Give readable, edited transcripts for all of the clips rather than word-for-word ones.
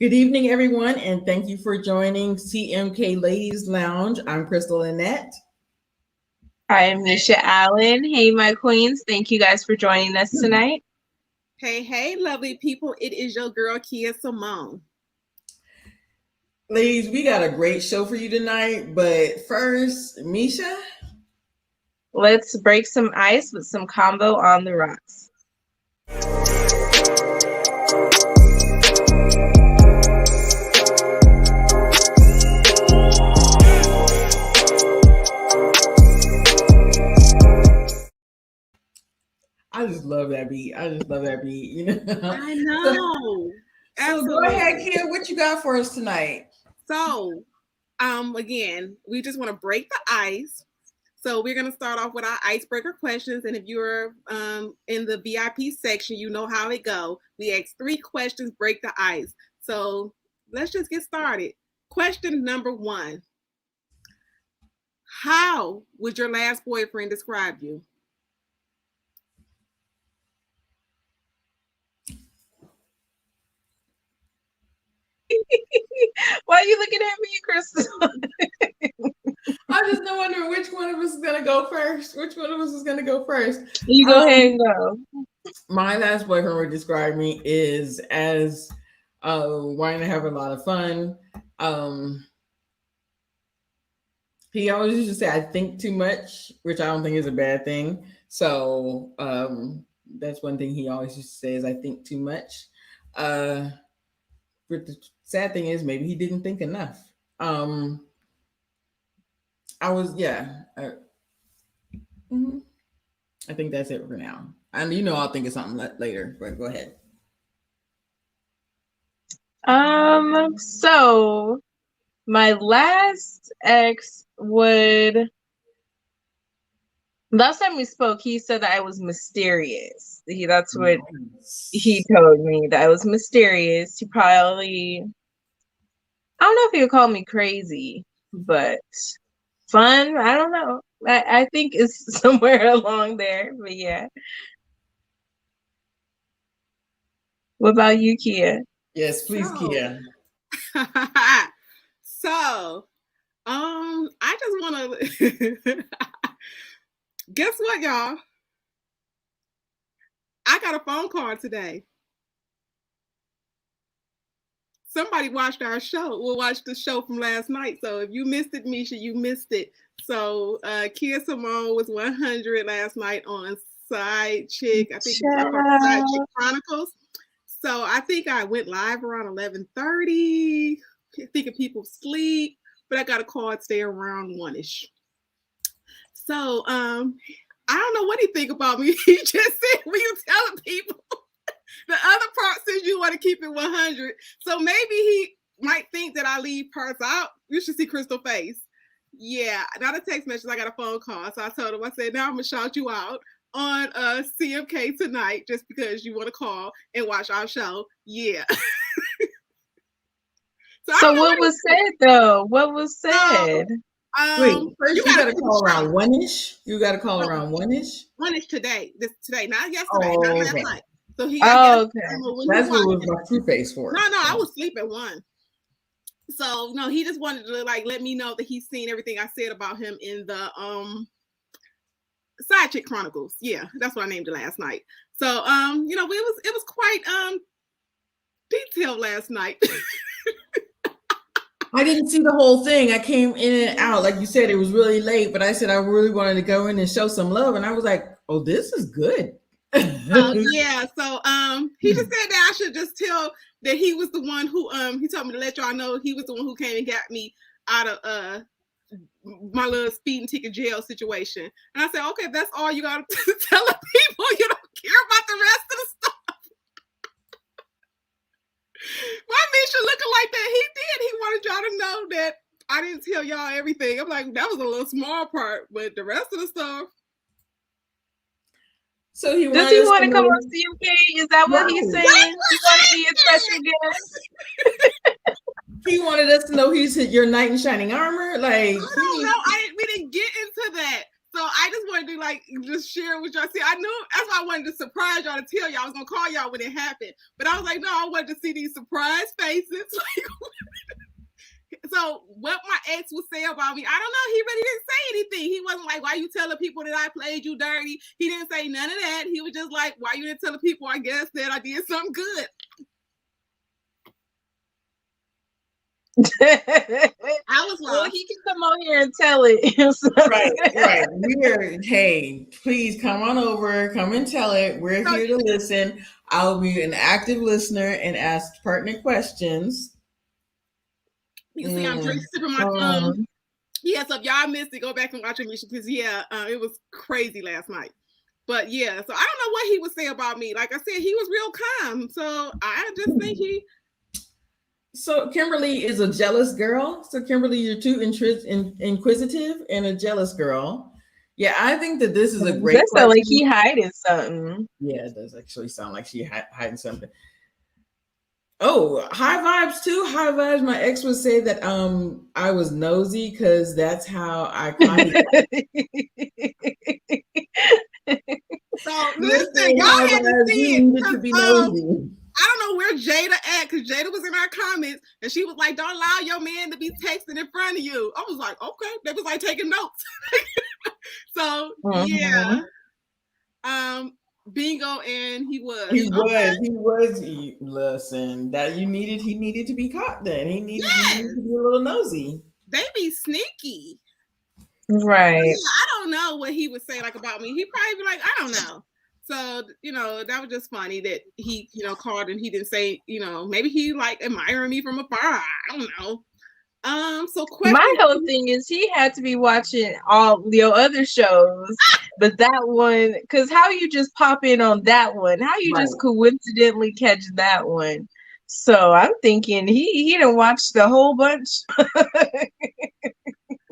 Good evening, everyone, and thank you for joining CMK Ladies Lounge. I'm Crystal Annette. I'm Misha Allen. Hey, my queens. Thank you guys for joining us tonight. Hey, lovely people. It is your girl, Kia Simone. Ladies, we got a great show for you tonight, but first, Misha. Let's break some ice with some combo on the rocks. I just love that beat. You know. I know. So go ahead, Kia. What you got for us tonight? So, again, we just want to break the ice. So we're gonna start off with our icebreaker questions, and if you're in the VIP section, you know how it go. We ask 3 questions, break the ice. So let's just get started. Question number 1: how would your last boyfriend describe you? Why are you looking at me, Crystal? I'm just wondering which one of us is gonna go first. Which one of us is gonna go first? You go ahead and go. My last boyfriend would describe me is as wanting to have a lot of fun. He always used to say I think too much, which I don't think is a bad thing. So that's one thing he always used to say is I think too much. But the sad thing is maybe he didn't think enough. I was mhm. I think that's it for now. And I'll think of something later. But go ahead. So my last ex would. Last time we spoke, he said that I was mysterious. That's what he told me, that I was mysterious. He probably, I don't know if he would call me crazy, but fun. I don't know. I think it's somewhere along there, but yeah. What about you, Kia? Yes, please, Kia. So, I just want to guess what, y'all? I got a phone call today. Somebody watched our show. We'll watch the show from last night. So if you missed it, Misha, you missed it. So Kia Simone was 100 last night on Side Chick. I think it's called Side Chick Chronicles. So I think I went live around 11:30. Thinking people sleep, but I got a call at stay around 1ish. So I don't know what he think about me. He just said, "Will you telling people?" The other part says you want to keep it 100. So maybe he might think that I leave parts out. You should see Crystal face. Yeah, not a text message. I got a phone call. So I told him, I said, now I'm going to shout you out on CMK tonight just because you want to call and watch our show. Yeah. So what was said, though? What was said? Wait, first you got to call around 1ish. You got to call around 1ish. 1ish today. Today, not yesterday, not last night. So he, okay. That's what was my true face for. No, I was asleep at 1. So no, he just wanted to let me know that he's seen everything I said about him in the Side Chick Chronicles. Yeah, that's what I named it last night. So it was quite detailed last night. I didn't see the whole thing. I came in and out. Like you said, it was really late, but I said I really wanted to go in and show some love. And I was like, oh, this is good. Yeah. So he just said that I should just tell that he was the one who he told me to let y'all know he was the one who came and got me out of my little speeding ticket jail situation. And I said, okay, that's all you gotta tell the people. You don't care about the rest of the stuff. Why Misha looking like that? He did. He wanted y'all to know that I didn't tell y'all everything. I'm like, that was a little small part, but the rest of the stuff. So he does he want to come on CMK? Is that what he's saying? He want to be a special guest? He wanted us to know he's your knight in shining armor. Like, I don't know. We didn't get into that. So I just wanted to like just share with y'all. See, I knew that's why I wanted to surprise y'all to tell y'all I was gonna call y'all when it happened. But I was like, no, I wanted to see these surprise faces. So what my ex would say about me, I don't know. He really didn't say anything. He wasn't like, why you telling people that I played you dirty? He didn't say none of that. He was just like, why you didn't tell the people, I guess, that I did something good. I was lost. Well, he can come on here and tell it himself. Right. Hey, please come on over, come and tell it. We're here to listen. I'll be an active listener and ask pertinent questions. You see, I'm sipping my yeah, so if y'all missed it, go back and watch it, because yeah, it was crazy last night. But yeah, so I don't know what he would say about me. Like I said, he was real calm. So I just think he. So Kimberly is a jealous girl. So Kimberly, you're too inquisitive and a jealous girl. Yeah, I think that this is a great. That sounds like he hiding something. Yeah, it does actually sound like she hiding something. Oh, high vibes too. High vibes. My ex would say that I was nosy because that's how I kind of. So listen, y'all had to see it. To be nosy. I don't know where Jada at, because Jada was in our comments and she was like, don't allow your man to be texting in front of you. I was like, okay. They was like taking notes. So yeah. Bingo, and he was. Listen, that he needed to be caught then. He needed to be a little nosy. They be sneaky. Right. Yeah, I don't know what he would say like about me. He'd probably be like, I don't know. So, that was just funny that he, called and he didn't say, maybe he like admiring me from afar. I don't know. So my whole thing is he had to be watching all your other shows, but that one, because how you just pop in on that one? How you just coincidentally catch that one? So I'm thinking he didn't watch the whole bunch.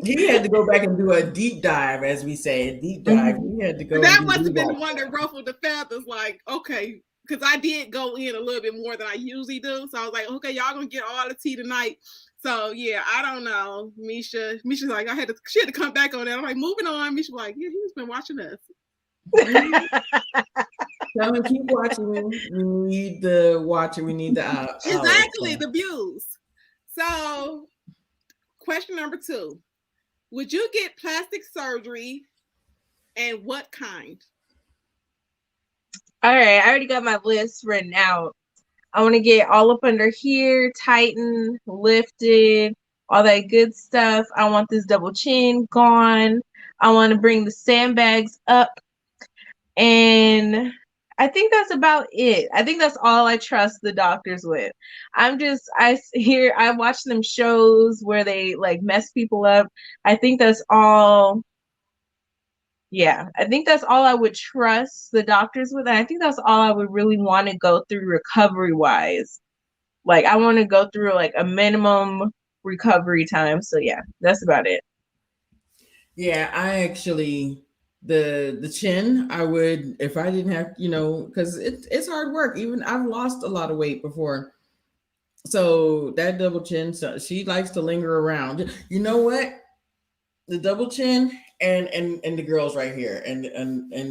He had to go back and do a deep dive, as we say, a deep dive. He had to go. That must have been the one that ruffled the feathers. Like, okay, because I did go in a little bit more than I usually do. So I was like, okay, y'all gonna get all the tea tonight. So yeah, I don't know. Misha's like, she had to come back on that. I'm like, moving on. Misha was like, yeah, he's been watching us. Tell him keep watching. We need the watcher. We need the exactly the views. So, question number 2: would you get plastic surgery, and what kind? All right, I already got my list written out. I want to get all up under here, tightened, lifted, all that good stuff. I want this double chin gone. I want to bring the sandbags up. And I think that's about it. I think that's all I trust the doctors with. I watch them shows where they like mess people up. I think that's all. Yeah, I think that's all I would trust the doctors with. And I think that's all I would really want to go through recovery wise. Like I want to go through like a minimum recovery time. So yeah, that's about it. Yeah, I actually the chin, I would, if I didn't have, because it's hard work. Even I've lost a lot of weight before. So that double chin, so she likes to linger around. You know what? The double chin and the girls right here and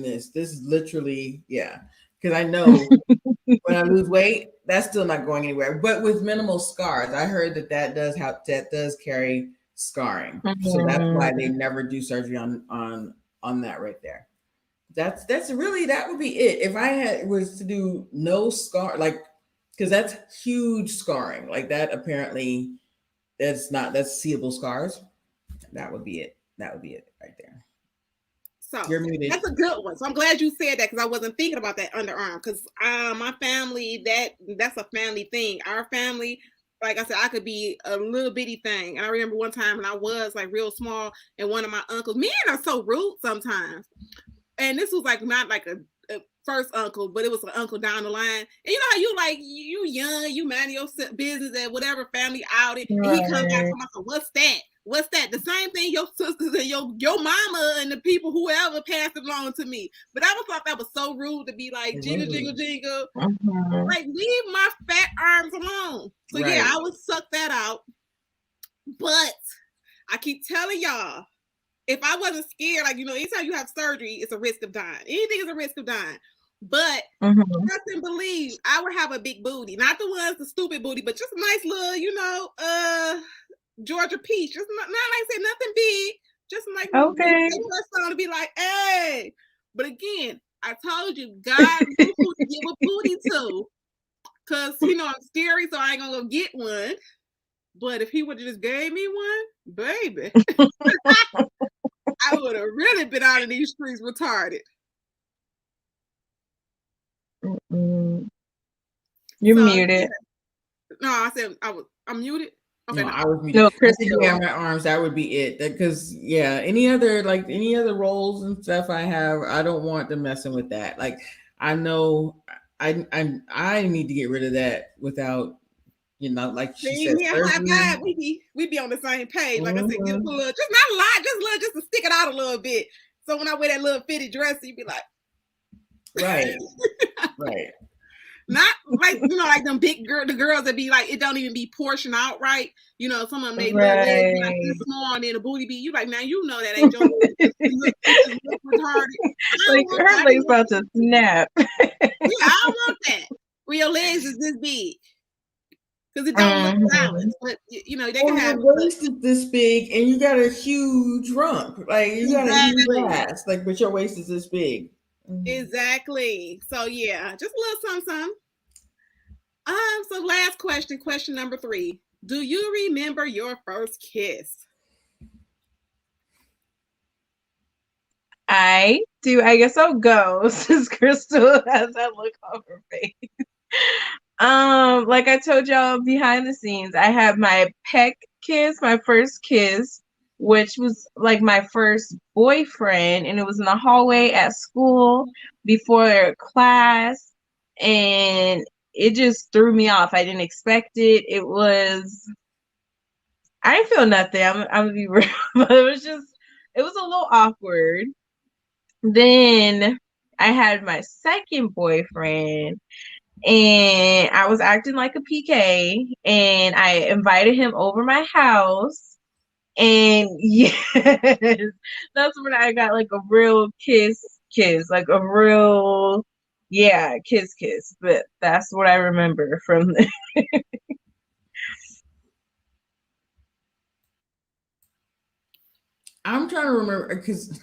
this is literally, yeah, because I know when I lose weight, that's still not going anywhere. But with minimal scars, I heard that does carry scarring. So that's why they never do surgery on that right there. That's really, that would be it. If I was to do no scar, like, because that's huge scarring, like that, apparently that's seeable scars. That would be it. That would be it right there. So that's a good one. So I'm glad you said that, because I wasn't thinking about that underarm. Because my family, that's a family thing. Our family, like I said, I could be a little bitty thing. And I remember one time when I was like real small, and one of my uncles, men are so rude sometimes. And this was like not like a first uncle, but it was an uncle down the line. And you know how you like, you young, you mind your business at whatever family outing, and he comes back from, what's that? What's that? The same thing your sisters and your mama and the people, whoever passed it along to me. But I thought that was so rude to be like, jingle, jingle, jingle. Like, leave my fat arms alone. So yeah, I would suck that out. But I keep telling y'all, if I wasn't scared, like, anytime you have surgery, it's a risk of dying. Anything is a risk of dying. But trust and believe, I would have a big booty. Not the ones, the stupid booty, but just a nice little, Georgia peach. Just not like I said, nothing big. Just like okay. to be like, hey. But again, I told you, God knew who to give a booty to. Because, I'm scary, so I ain't gonna go get one. But if he would have just gave me one, baby, I would have really been out in these streets retarded. You're muted. No, I said I'm muted. Okay, no, I was muted. No, Crystal. Yeah, my arms. That would be it. Because any other roles and stuff I have, I don't want them messing with that. Like, I know I need to get rid of that without, like she said. We be on the same page. Like I said, just a little, just not a lot, just to stick it out a little bit. So when I wear that little fitted dress, you be like, right, right. Not like like them big the girls that be like, it don't even be portioned out right. Some of them they legs be like this small, and then the booty be, you like, now that ain't your look retarded. Like her legs about to snap. Yeah, I don't want that. Where your legs is this big. Because it don't look balanced, but they can have your waist is this big and you got a huge rump, like you got a huge ass, like, but your waist is this big. Exactly. So yeah, just a little something. So last question number 3. Do you remember your first kiss? I do. I guess I'll go since Crystal has that look on her face. Like I told y'all behind the scenes, I had my peck kiss, my first kiss, which was like my first boyfriend, and it was in the hallway at school before class, and it just threw me off. I didn't expect it. I didn't feel nothing. I'm gonna be real, but it was a little awkward. Then I had my second boyfriend, and I was acting like a PK, and I invited him over my house, and yes, that's when I got like a real kiss, like a real, kiss, but that's what I remember from the I'm trying to remember, because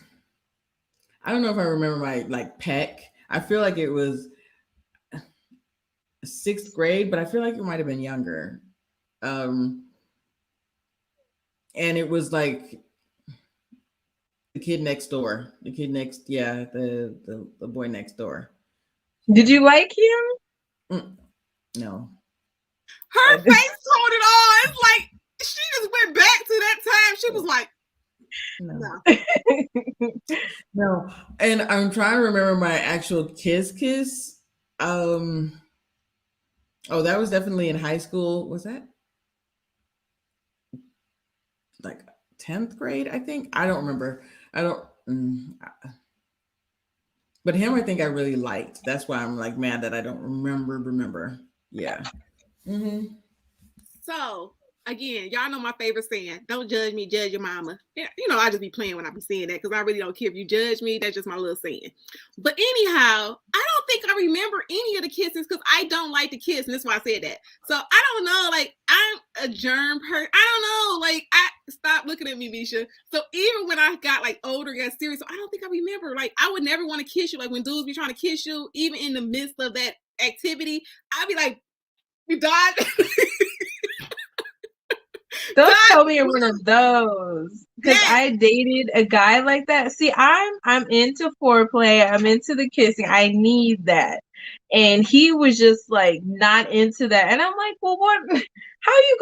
I don't know if I remember my peck. I feel like it was 6th grade, but I feel like it might have been younger. And it was like the kid next door. The boy next door. Did you like him? No. Her face told it all. It's like she just went back to that time. She was like, no. No. And I'm trying to remember my actual kiss. Oh, that was definitely in high school. Was that like 10th grade? I think. I don't remember. But him, I think I really liked. That's why I'm like mad that I don't remember. Yeah. Mm-hmm. So again, y'all know my favorite saying: "Don't judge me, judge your mama." Yeah, I just be playing when I be saying that because I really don't care if you judge me. That's just my little saying. But anyhow, I don't think I remember any of the kisses because I don't like to kiss, and that's why I said that. So I don't know. Like, I'm a germ person. I don't know. Like, stop looking at me, Misha. So even when I got like older, got serious, so I don't think I remember. Like, I would never want to kiss you. Like when dudes be trying to kiss you, even in the midst of that activity, I'd be like, "You died." Don't tell me you're one of those, because I dated a guy like that. See, I'm into foreplay. I'm into the kissing. I need that, and he was just like not into that. And I'm like, well, what? How you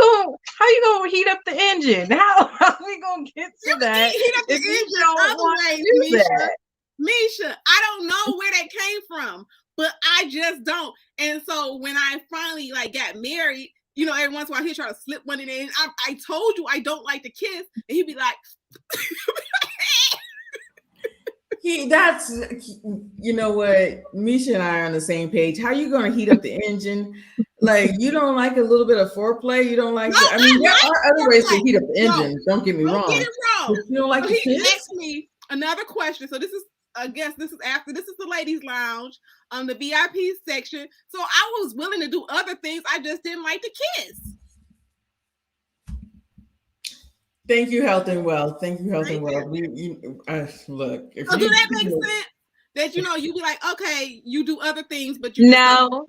gonna heat up the engine? How are we gonna get to that? Heat up the engine other ways, Misha. I don't know where that came from, but I just don't. And so when I finally got married, every once in a while he'd try to slip one in there. And I told you I don't like to kiss, and he'd be like, you know what? Misha and I are on the same page. How you going to heat up the engine? Like, you don't like a little bit of foreplay? You don't like? No, there are other ways to heat up the engine. Don't get me wrong. No. You don't like So to he kiss? asked me another question. So this is, I guess this is the ladies' lounge on the VIP section. So I was willing to do other things. I just didn't like to kiss. Thank you, health and wealth. Thank you, health and wealth. Look, if So do you that make sense? That you be like, okay, you do other things, but you No.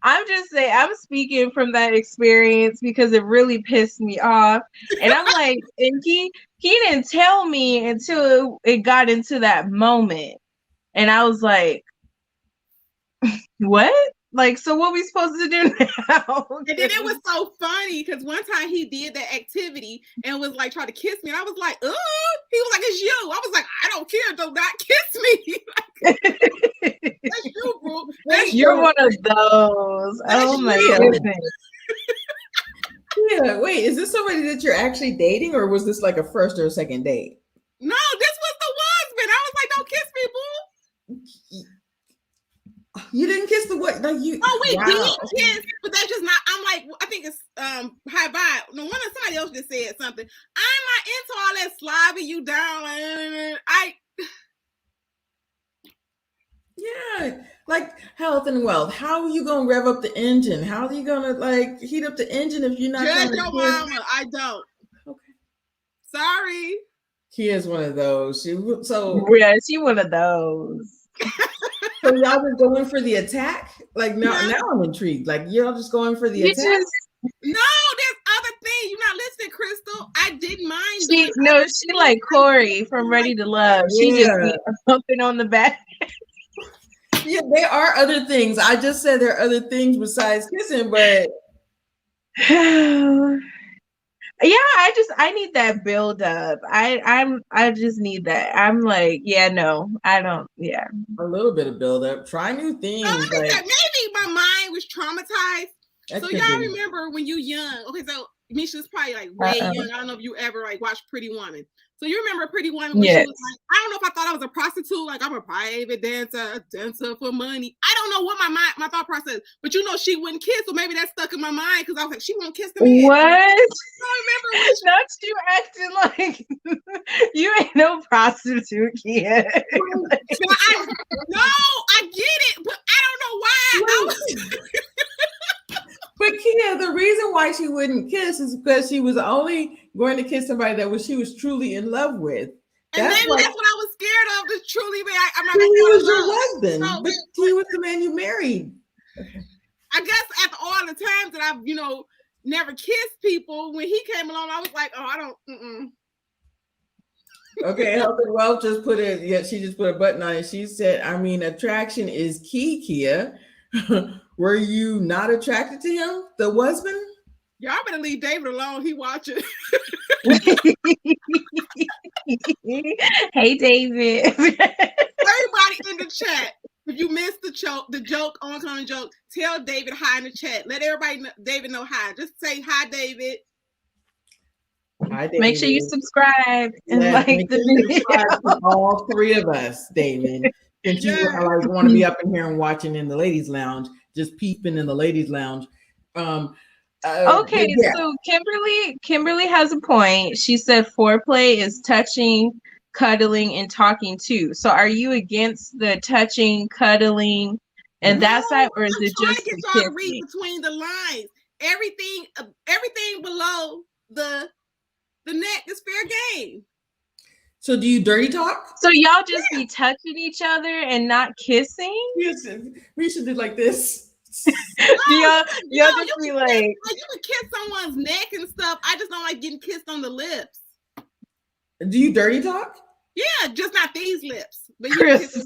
I'm just saying, I'm speaking from that experience because it really pissed me off. And I'm like, and he didn't tell me until it got into that moment. And I was like, what? Like, so what we supposed to do now? And then it was so funny because one time he did that activity and was like trying to kiss me, and I was like, "Ugh." He was like, "It's you." I was like, "I don't care. Do not kiss me." That's you, bro. You're one of those. Oh my goodness. Yeah. Wait, is this somebody that you're actually dating, or was this like a first or a second date? No, this was the husband. I was like, "Don't kiss me, boo." You didn't kiss the what? Like you? Oh, we did kiss, but that's just not. I'm like, I think it's high vibe. No wonder somebody else just said something. I'm not into all that slobbing you down. Yeah, like health and wealth. How are you gonna rev up the engine? How are you gonna like heat up the engine if you're not Judge gonna your mama. I don't. Okay. Sorry. She is one of those. She one of those. So y'all just going for the attack? Like now I'm intrigued. Like y'all just going for the attack? No, there's other things. You're not listening, Crystal. I didn't mind. She like Corey from Ready to Love. She just be bumping on the back. Yeah, there are other things. I just said there are other things besides kissing, but yeah, I need that build up. I just need that. I'm like, yeah, no, I don't. Yeah, a little bit of build up. Try new things. No, like, maybe my mind was traumatized. So y'all remember when you young? Okay, so Misha's probably like way young. I don't know if you ever like watched Pretty Woman. So you remember Pretty Woman when she was like, I don't know if I thought I was a prostitute, like I'm a private dancer, a dancer for money. I don't know what my thought process, but you know she wouldn't kiss, so maybe that stuck in my mind because I was like, she won't kiss the man. What? I remember not you acting like you ain't no prostitute, Kia. No, I get it, but I don't know why. But Kia, the reason why she wouldn't kiss is because she was only going to kiss somebody that she was truly in love with. And that's what I was scared of. Is truly, I'm not. He was your husband, but he was the man you married. I guess after all the times that I've, never kissed people, when he came along, I was like, oh, I don't. Okay, Health and Wealth just put it. Yeah, she just put a button on it. She said, "I mean, attraction is key, Kia." Were you not attracted to him, the husband? Y'all better leave David alone. He watching. Hey, David. Everybody in the chat, if you missed the joke, oncoming joke, tell David hi in the chat. Let everybody know, David know hi. Just say hi, David. Hi, David. Make sure you subscribe and like the video. All three of us, David. Since you want to be up in here and watching in the ladies' lounge, just peeping in the ladies' lounge. Okay, so Kimberly has a point. She said foreplay is touching, cuddling, and talking too. So are you against the touching, cuddling, and that side, or is it just to get y'all to read between the lines? Everything below the neck is fair game. So do you dirty talk? So y'all just be touching each other and not kissing? Yes, we should do like this. y'all just be like, you can kiss someone's neck and stuff. I just don't like getting kissed on the lips. Do you dirty talk? Yeah, just not these lips. But Chris,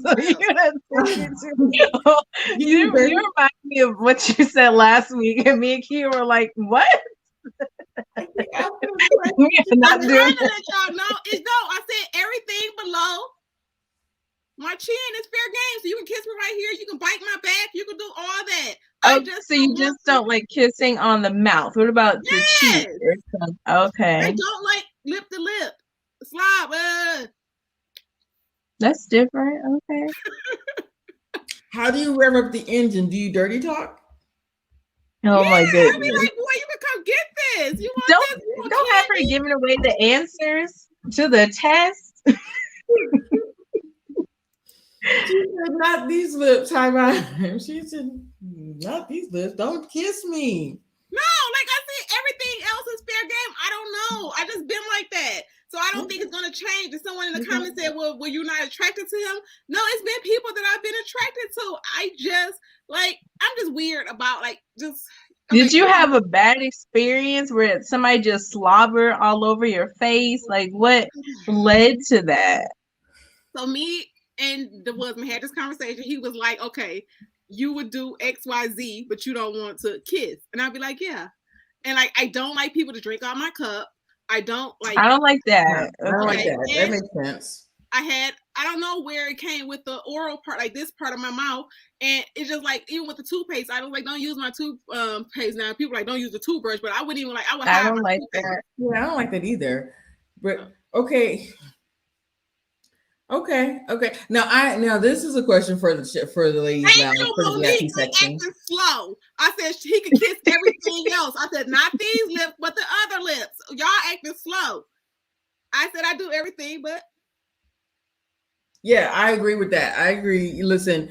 you remind me of what you said last week, and me and Kia were like, "What?" I'm trying to let y'all know. I said everything below my chin is fair game. So you can kiss me right here. You can bite my back. You can do all that. So you just don't like kissing on the mouth. What about the cheek? Okay. I don't like lip to lip. Slob. That's different. Okay. How do you rev up the engine? Do you dirty talk? Oh my Yeah, I'd be goodness. like, boy, you can come get this. You want Don't this? You want don't have her candy? giving away the answers to the test. She said, "Not these lips." High five. She said, "Not these lips. Don't kiss me." No, like I said, everything else is fair game. I don't know. I just been like that. So I don't think it's gonna change. If someone in the comments said, well, were you not attracted to him? No, it's been people that I've been attracted to. I just like I'm just weird about like just Did you have a bad experience where somebody just slobbered all over your face? Like what led to that? So me and the husband had this conversation. He was like, okay, you would do XYZ, but you don't want to kiss. And I'd be like, yeah. And like I don't like people to drink out my cup. I don't like that. I don't like that. That makes sense. I don't know where it came with the oral part, like this part of my mouth, and it's just like even with the toothpaste, I was like, don't use my toothpaste now. People like don't use the toothbrush, but I wouldn't even like I would. I don't like that. Yeah, I don't like that either. But okay. Now this is a question for the ladies lounge for the VIP section. Acting slow. I said he could kiss everything else. I said not these lips, but the other lips. Y'all acting slow. I said I do everything, but yeah, I agree with that. I agree. Listen,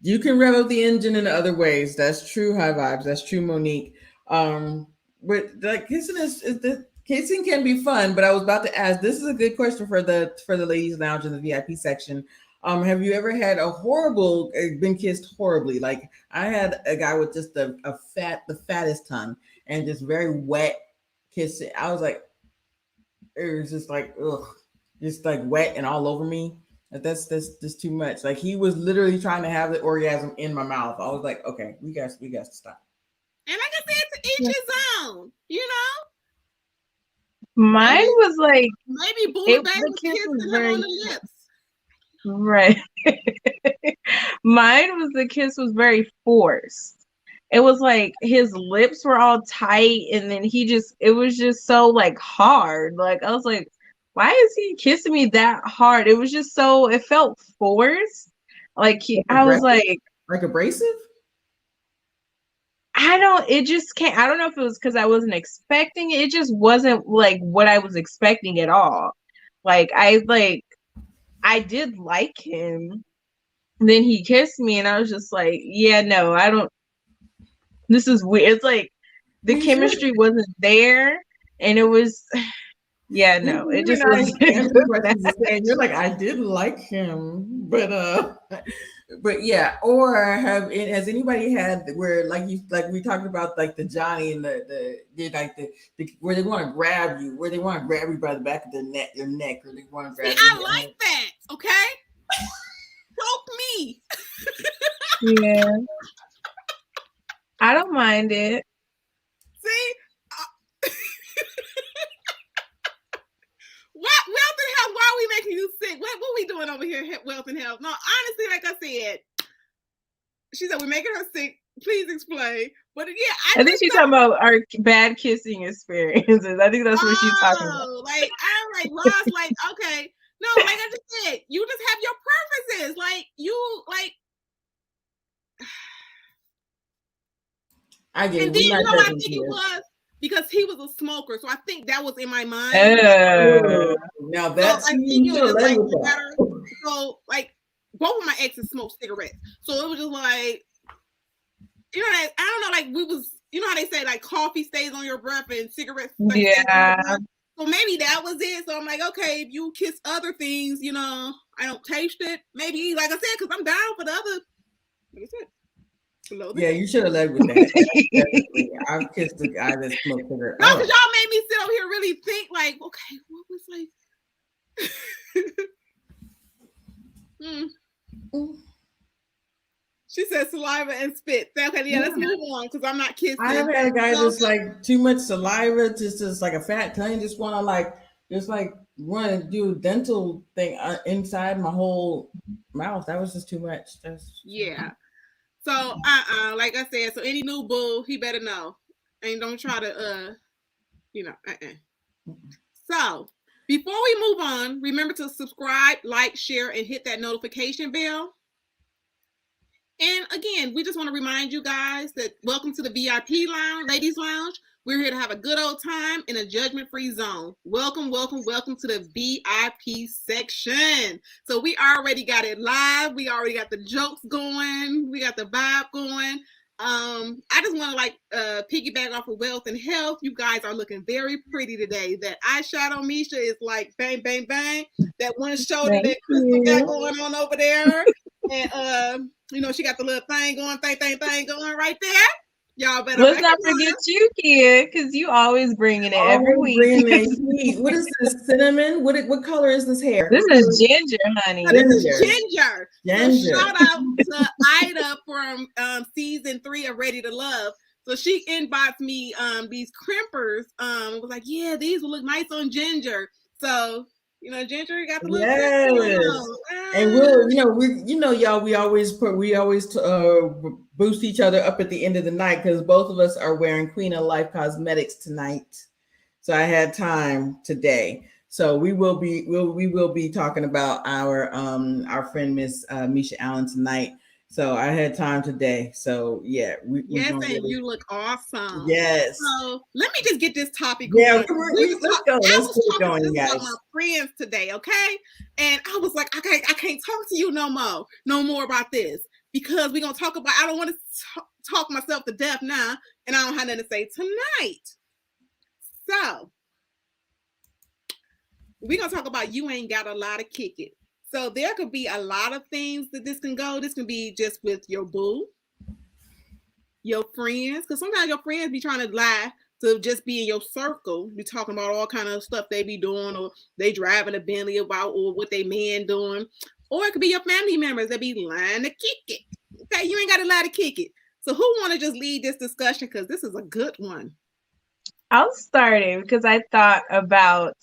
you can rev up the engine in other ways. That's true. High vibes. That's true, Monique. But like kissing can be fun. But I was about to ask. This is a good question for the ladies lounge in the VIP section. Have you ever had been kissed horribly? Like I had a guy with just the fattest tongue and just very wet kissing. I was like, it was just like ugh, just like wet and all over me. That's just too much. Like he was literally trying to have the orgasm in my mouth. I was like, okay, we got to stop. and like I said, to each his own. You know. Mine was like maybe Buddha Bay was kissing him on the lips. Right. Mine was the kiss was very forced. It was like his lips were all tight and then it was just so like hard. Like I was like, why is he kissing me that hard? It was just so it felt forced. Like I was like abrasive? I don't know if it was because I wasn't expecting it. It just wasn't like what I was expecting at all. Like I did like him. And then he kissed me and I was just like, yeah, no, I don't. This is weird. It's like the chemistry wasn't there and it was, yeah, no, it just was. You're like, I did like him, but yeah. Or has anybody had where like we talked about like the Johnny and the where they want to grab you, by the back of your neck, or they want to grab you. I like that. Okay. Choke me. Yeah. I don't mind it. See? Wealth and Health, why are we making you sick? What we doing over here, Wealth and Health? No, honestly, like I said, she said we're making her sick. Please explain. But yeah, I think she's talking about our bad kissing experiences. I think that's what she's talking about. Like I'm like Ross, like okay. No, like I just said, you just have your preferences. Like you like I get it. And then you know what I think it was? Because he was a smoker. So I think that was in my mind. Now that's so like both of my exes smoked cigarettes. So it was just like you know I don't know, like we was you know how they say like coffee stays on your breath and cigarettes so maybe that was it. So I'm like, okay, if you kiss other things, you know, I don't taste it. Maybe, like I said, because I'm down for the other. Like I said, yeah, you should have led with that. I've kissed the guy that smoked cigarettes. No, because y'all made me sit over here really think, like, okay, what was like? She said saliva and spit. Okay, yeah, let's move on because I'm not kissing. I have had a guy just like too much saliva, just like a fat tongue, just want to do a dental thing inside my whole mouth. That was just too much. Yeah. So like I said, so any new bull, he better know, and don't try to So before we move on, remember to subscribe, like, share, and hit that notification bell. And again, we just want to remind you guys that welcome to the VIP Lounge, Ladies Lounge. We're here to have a good old time in a judgment-free zone. Welcome, welcome, welcome to the VIP section. So we already got it live. We already got the jokes going. We got the vibe going. I just want to piggyback off of wealth and health. You guys are looking very pretty today. That eyeshadow, Misha, is like bang, bang, bang. That one shoulder that Crystal got going on over there. And she got the little thing going right there. Y'all better. Let's not forget you, Kia, because you always bringing it every week. Bringing that heat. What is this? Cinnamon? What color is this hair? This is ginger, honey. This is ginger. Ginger. So shout out to Ida from season 3 of Ready to Love. So she inboxed me these crimpers. Was like, yeah, these will look nice on ginger. So. Ginger got the little and y'all, we always boost each other up at the end of the night because both of us are wearing Queen of Life cosmetics tonight. So I had time today. So we will be talking about our friend Miss Misha Allen tonight. So I had time today. So yeah, you look awesome. Yes. So let me just get this topic going. Yeah, let's go. Let's get it going, guys. With my friends today, okay? And I was like, I can't talk to you no more about this because we're gonna talk about. I don't want to talk myself to death now, and I don't have nothing to say tonight. So we're gonna talk about you ain't got a lot of kick it. So there could be a lot of things that this can go. This can be just with your boo, your friends, because sometimes your friends be trying to lie to just be in your circle. Be talking about all kind of stuff they be doing, or they driving a Bentley about, or what they man doing. Or it could be your family members that be lying to kick it. Okay, you ain't got to lie to kick it. So who want to just lead this discussion? Because this is a good one. I'll start it because I thought about.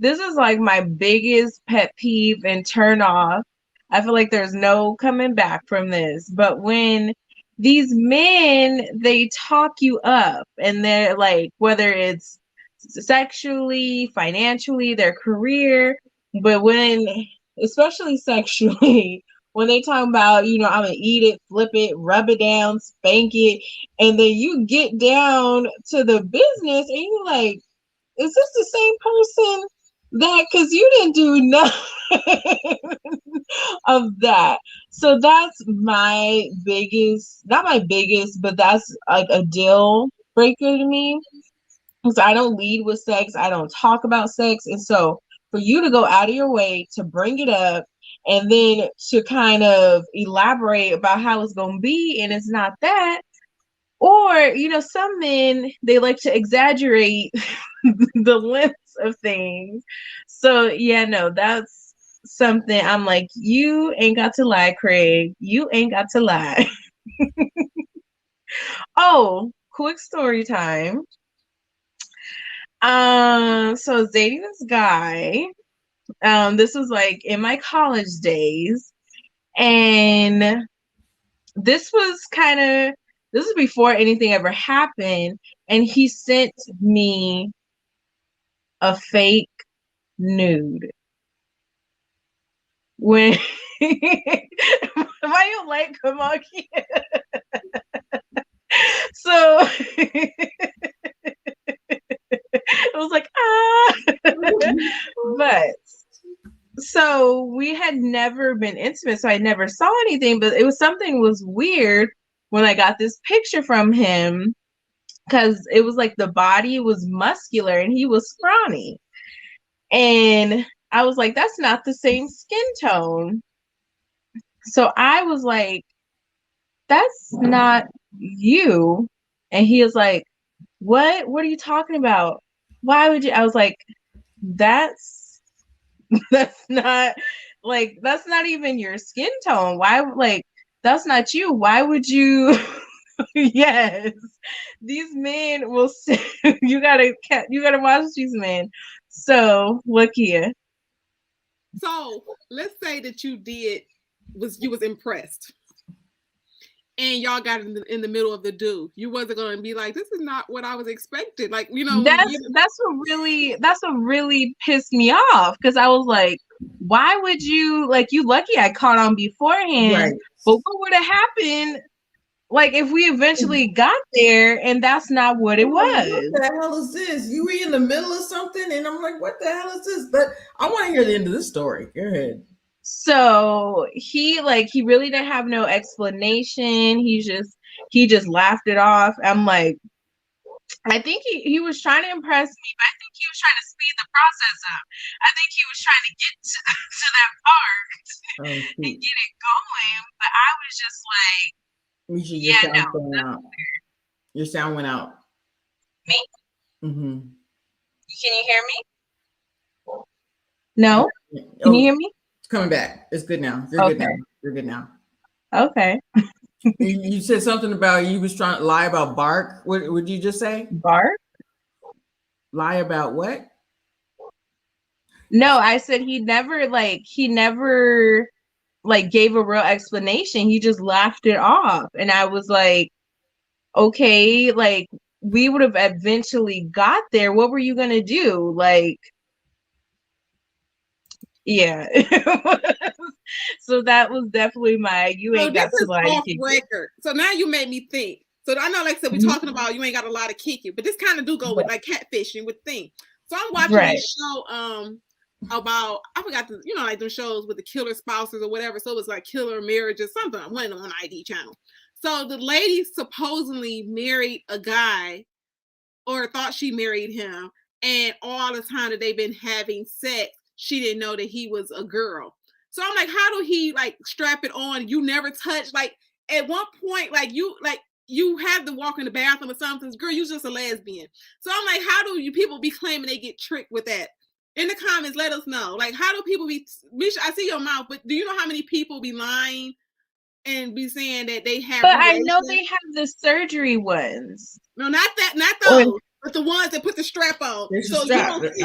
This is like my biggest pet peeve and turn off. I feel like there's no coming back from this. But when these men, they talk you up and they're like, whether it's sexually, financially, their career, but especially sexually, when they talk about, I'm going to eat it, flip it, rub it down, spank it. And then you get down to the business and you're like, is this the same person? Because you didn't do nothing of that. So that's my biggest, not my biggest, but that's like a deal breaker to me. Because I don't lead with sex. I don't talk about sex. And so for you to go out of your way to bring it up and then to kind of elaborate about how it's going to be and it's not that. Or, some men, they like to exaggerate the lengths of things. So, yeah, no, that's something I'm like, you ain't got to lie, Craig. You ain't got to lie. Oh, quick story time. So I was dating this guy. This was like in my college days. And this was before anything ever happened, and he sent me a fake nude. When why you like come on here? So it was like but so we had never been intimate, so I never saw anything, but something was weird when I got this picture from him, because it was like the body was muscular and he was scrawny. And I was like, that's not the same skin tone. So I was like, that's not you. And he was like, what are you talking about? Why would you? I was like, that's not even your skin tone. Why, like, that's not you. Why would you? Yes, these men will say, you gotta watch these men. So look here. So let's say that you was impressed, and y'all got in the middle of the do. You wasn't gonna be like, this is not what I was expecting. Like, that's what really pissed me off, because I was like, why would you, like, you lucky I caught on beforehand. Right. But what would have happened, like, if we eventually got there and that's not what it was? What the hell is this? You were in the middle of something, and I'm like, what the hell is this? But I want to hear the end of this story. Go ahead. So he really didn't have no explanation. He just laughed it off. I'm like, I think he was trying to impress me, but I think he was trying to speed the process up. I think he was trying to get to that part and get it going. But I was just like, Misha, your sound went out. Your sound went out. Me? Mm-hmm. Can you hear me? No? Can you hear me? It's coming back. It's good now. You're good now. You're good now. Okay. You said something about you was trying to lie about bark. What would you just say? Bark? Lie about what? No, I said he never gave a real explanation. He just laughed it off. And I was like, okay, like, we would have eventually got there. What were you gonna do? Like, yeah. So that was definitely you ain't got to lie to kick record. So now you made me think. So I know, like I said, we're talking about you ain't got a lot of kick it, but this kind of do go with like catfishing with things. So I'm watching this show about, I forgot the, like those shows with the killer spouses or whatever. So it was like killer marriages, something. I went on ID channel. So the lady supposedly married a guy, or thought she married him, and all the time that they've been having sex, she didn't know that he was a girl. So I'm like, how do he like strap it on? You never touch, like at one point, like you have to walk in the bathroom or something. Girl, you're just a lesbian. So I'm like, how do you people be claiming they get tricked with that? In the comments, let us know. Like, how do people be? Misha, I see your mouth, but do you know how many people be lying and be saying that they have? But I know they have the surgery ones. No, not those, but the ones that put the strap on. So strap. you don't see,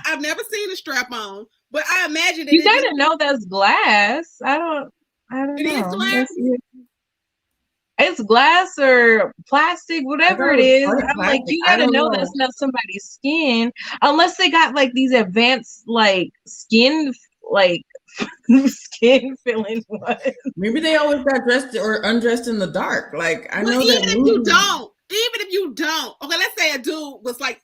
I've never seen a strap on, but I imagine that you gotta know that's glass. I don't it know. Is glass. It's glass or plastic, whatever it is. I'm like, you gotta know that's not somebody's skin, unless they got like these advanced like skin skin filling ones. Maybe they always got dressed or undressed in the dark. Like I know even that. Even if you don't, okay, let's say a dude was like,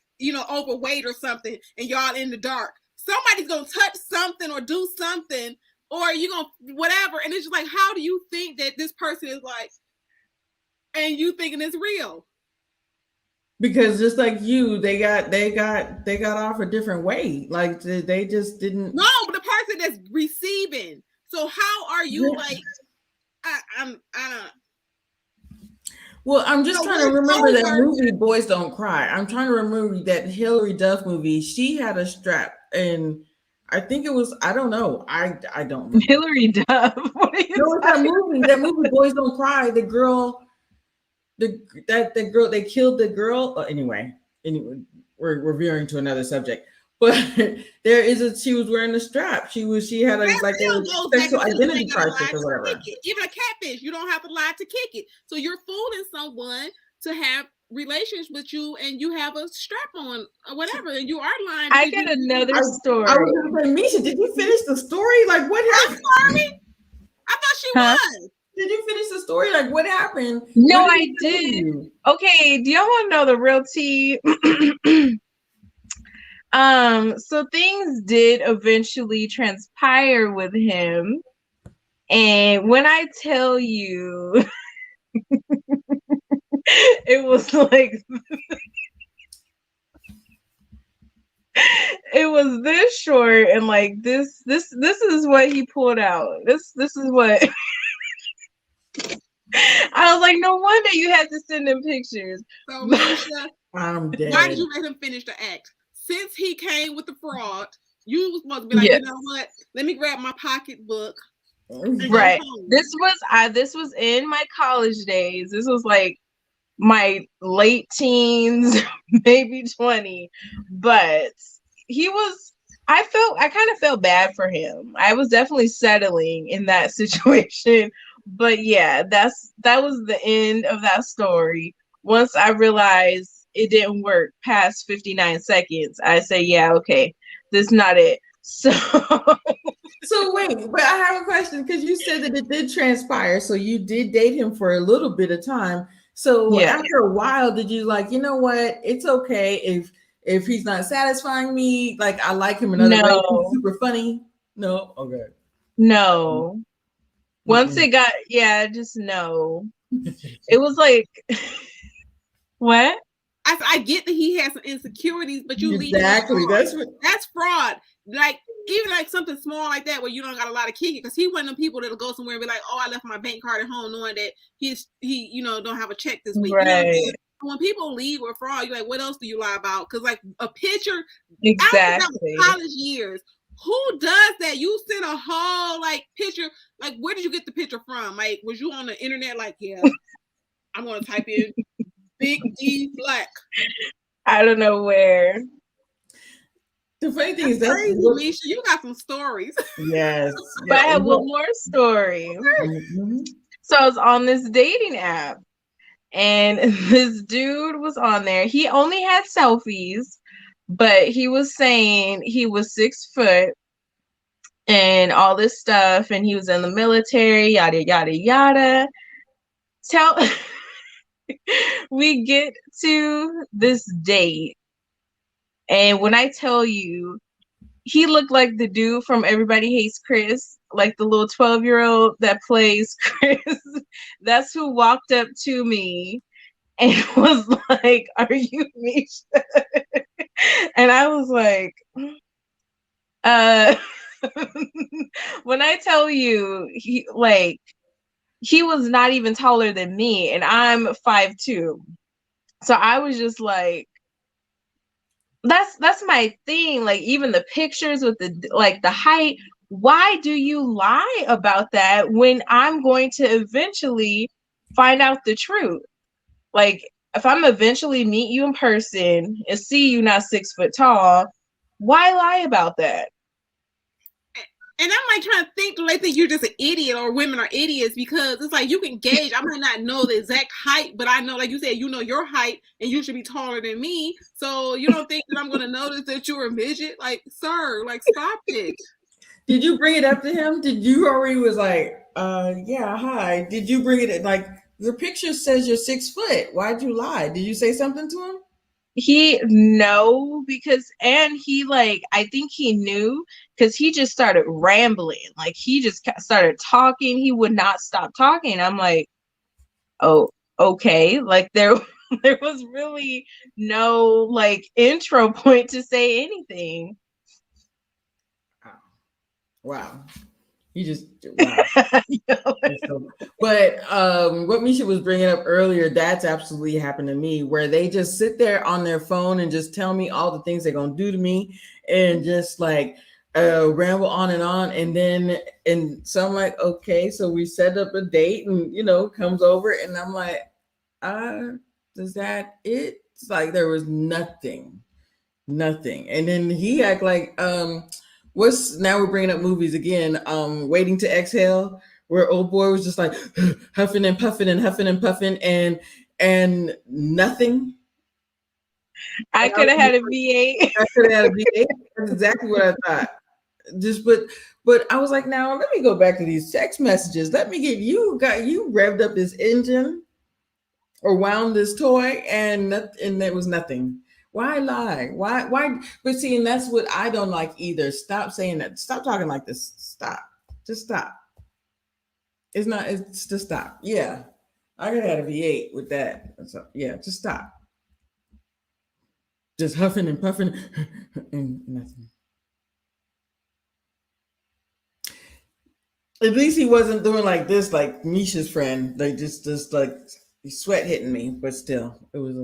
overweight or something, and y'all in the dark. Somebody's gonna touch something or do something, or you gonna whatever, and it's just like, how do you think that this person is like, and you thinking it's real? Because just like you, they got off a different way. Like they just didn't. No, but the person that's receiving. So how are you like? I don't. Well, I'm just trying to remember that movie, Boys Don't Cry. I'm trying to remember that Hilary Duff movie. She had a strap, and I think it was, I don't know. I don't know. Hilary Duff. What are you talking? That movie, Boys Don't Cry. The girl, the girl, they killed the girl. Anyway, we're veering to another subject. But she was wearing a strap. She had a sexual identity crisis or whatever. Even a catfish, you don't have to lie to kick it. So you're fooling someone to have relations with you, and you have a strap on or whatever, and you are lying. I got another story. I was going to say, Misha, did you finish the story? Like, what happened? I'm sorry. I thought she was. Did you finish the story? Like, what happened? No, I did. Okay, do y'all want to know the real tea? So things did eventually transpire with him. And when I tell you, it was like, it was this short, and like this is what he pulled out. This is what I was like, no wonder you had to send them pictures. So Misha, I'm dead. Why did you let him finish the act? Since he came with the fraud, you was supposed to be like, you know what? Let me grab my pocketbook. Right. This was in my college days. This was like my late teens, maybe 20. But I kind of felt bad for him. I was definitely settling in that situation. But yeah, that was the end of that story. Once I realized it didn't work past 59 seconds, I say, yeah, okay, this is not it. So So wait, but I have a question because you said that it did transpire. So you did date him for a little bit of time. So Yeah. after a while, did you like, you know what? It's okay if he's not satisfying me. Like I like him another way. He's No, super funny. No, okay. no. Once Mm-mm. it got, yeah, just no. It was like, what? I get that he has some insecurities, but you leading with Exactly. fraud. That's what. That's fraud. Like even like something small like that where you don't got a lot of kicking, because he one of them people that'll go somewhere and be like, "Oh, I left my bank card at home," knowing that he don't have a check this week. You know what I'm saying? Right. When people leave with fraud, you're like, "What else do you lie about?" Because like a picture, I don't think that was Exactly. college years. Who does that? You send a whole like picture. Like, where did you get the picture from? Like, was you on the internet? Like, yeah, I'm gonna type in Big D Black. I don't know where. The funny thing is That's that's crazy, what. Misha. You got some stories. Yes. But Yeah. I have one more story. Mhm. So I was on this dating app, and this dude was on there. He only had selfies, but he was saying he was 6 foot and all this stuff, and he was in the military, yada yada yada. Tell we get to this date, and when I tell you, he looked like the dude from Everybody Hates Chris, like the little 12-year-old that plays Chris. That's who walked up to me and was like, "Are you Misha?" And I was like, uh when I tell you, he was not even taller than me, and I'm 5'2". So I was just like, that's my thing. Like even the pictures with the height, why do you lie about that when I'm going to eventually find out the truth? Like if I'm eventually meet you in person and see you not 6 foot tall, why lie about that? And I'm like trying to think, do they think you're just an idiot or women are idiots? Because it's like you can gauge. I might not know the exact height, but I know, like you said, you know your height and you should be taller than me. So you don't think that I'm going to notice that you're a midget? Like, sir, like stop it. Did you bring it up to him? Did you already was like, yeah, hi. Did you bring it like the picture says you're 6 foot? Why'd you lie? Did you say something to him? He no, because and he like I think he knew because he just started rambling. Like he just started talking. He would not stop talking. I'm like, oh, okay. Like there there was really no like intro point to say anything. Wow. You just wow. You know? But what Misha was bringing up earlier, that's absolutely happened to me, where they just sit there on their phone and just tell me all the things they're gonna do to me, and just like ramble on, and then and so I'm like, okay, so we set up a date, and comes over, and I'm like, uh, is that it? It's like there was nothing, and then he act like what's now we're bringing up movies again, Waiting to Exhale, where old boy was just like huffing and puffing and huffing and puffing and nothing. I And I could was have just had a like, V8. I could have had a VA. That's exactly what I thought. Just but I was like, now let me go back to these text messages. Let me get you revved up this engine or wound this toy, and there was nothing. Why lie? Why? But see, and that's what I don't like either. Stop saying that. Stop talking like this. Stop. Just stop. It's not. It's just stop. Yeah, I could have had a V8 with that. So yeah, just stop. Just huffing and puffing and nothing. At least he wasn't doing like this, like Misha's friend. Like just like sweat hitting me, but still, it was.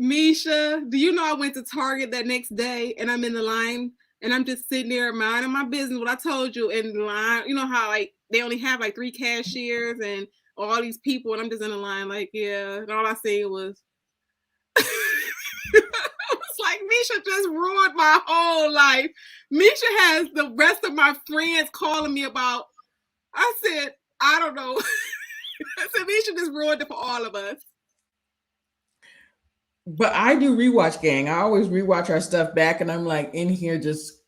Misha, do you know I went to Target that next day and I'm in the line and I'm just sitting there minding my business. What I told you in the line, you know how like they only have like 3 cashiers and all these people, and I'm just in the line like, yeah. And all I see was it's like Misha just ruined my whole life. Misha has the rest of my friends calling me about. I said, I don't know. I said Misha just ruined it for all of us. But I do rewatch, gang. I always rewatch our stuff back, and I'm like in here just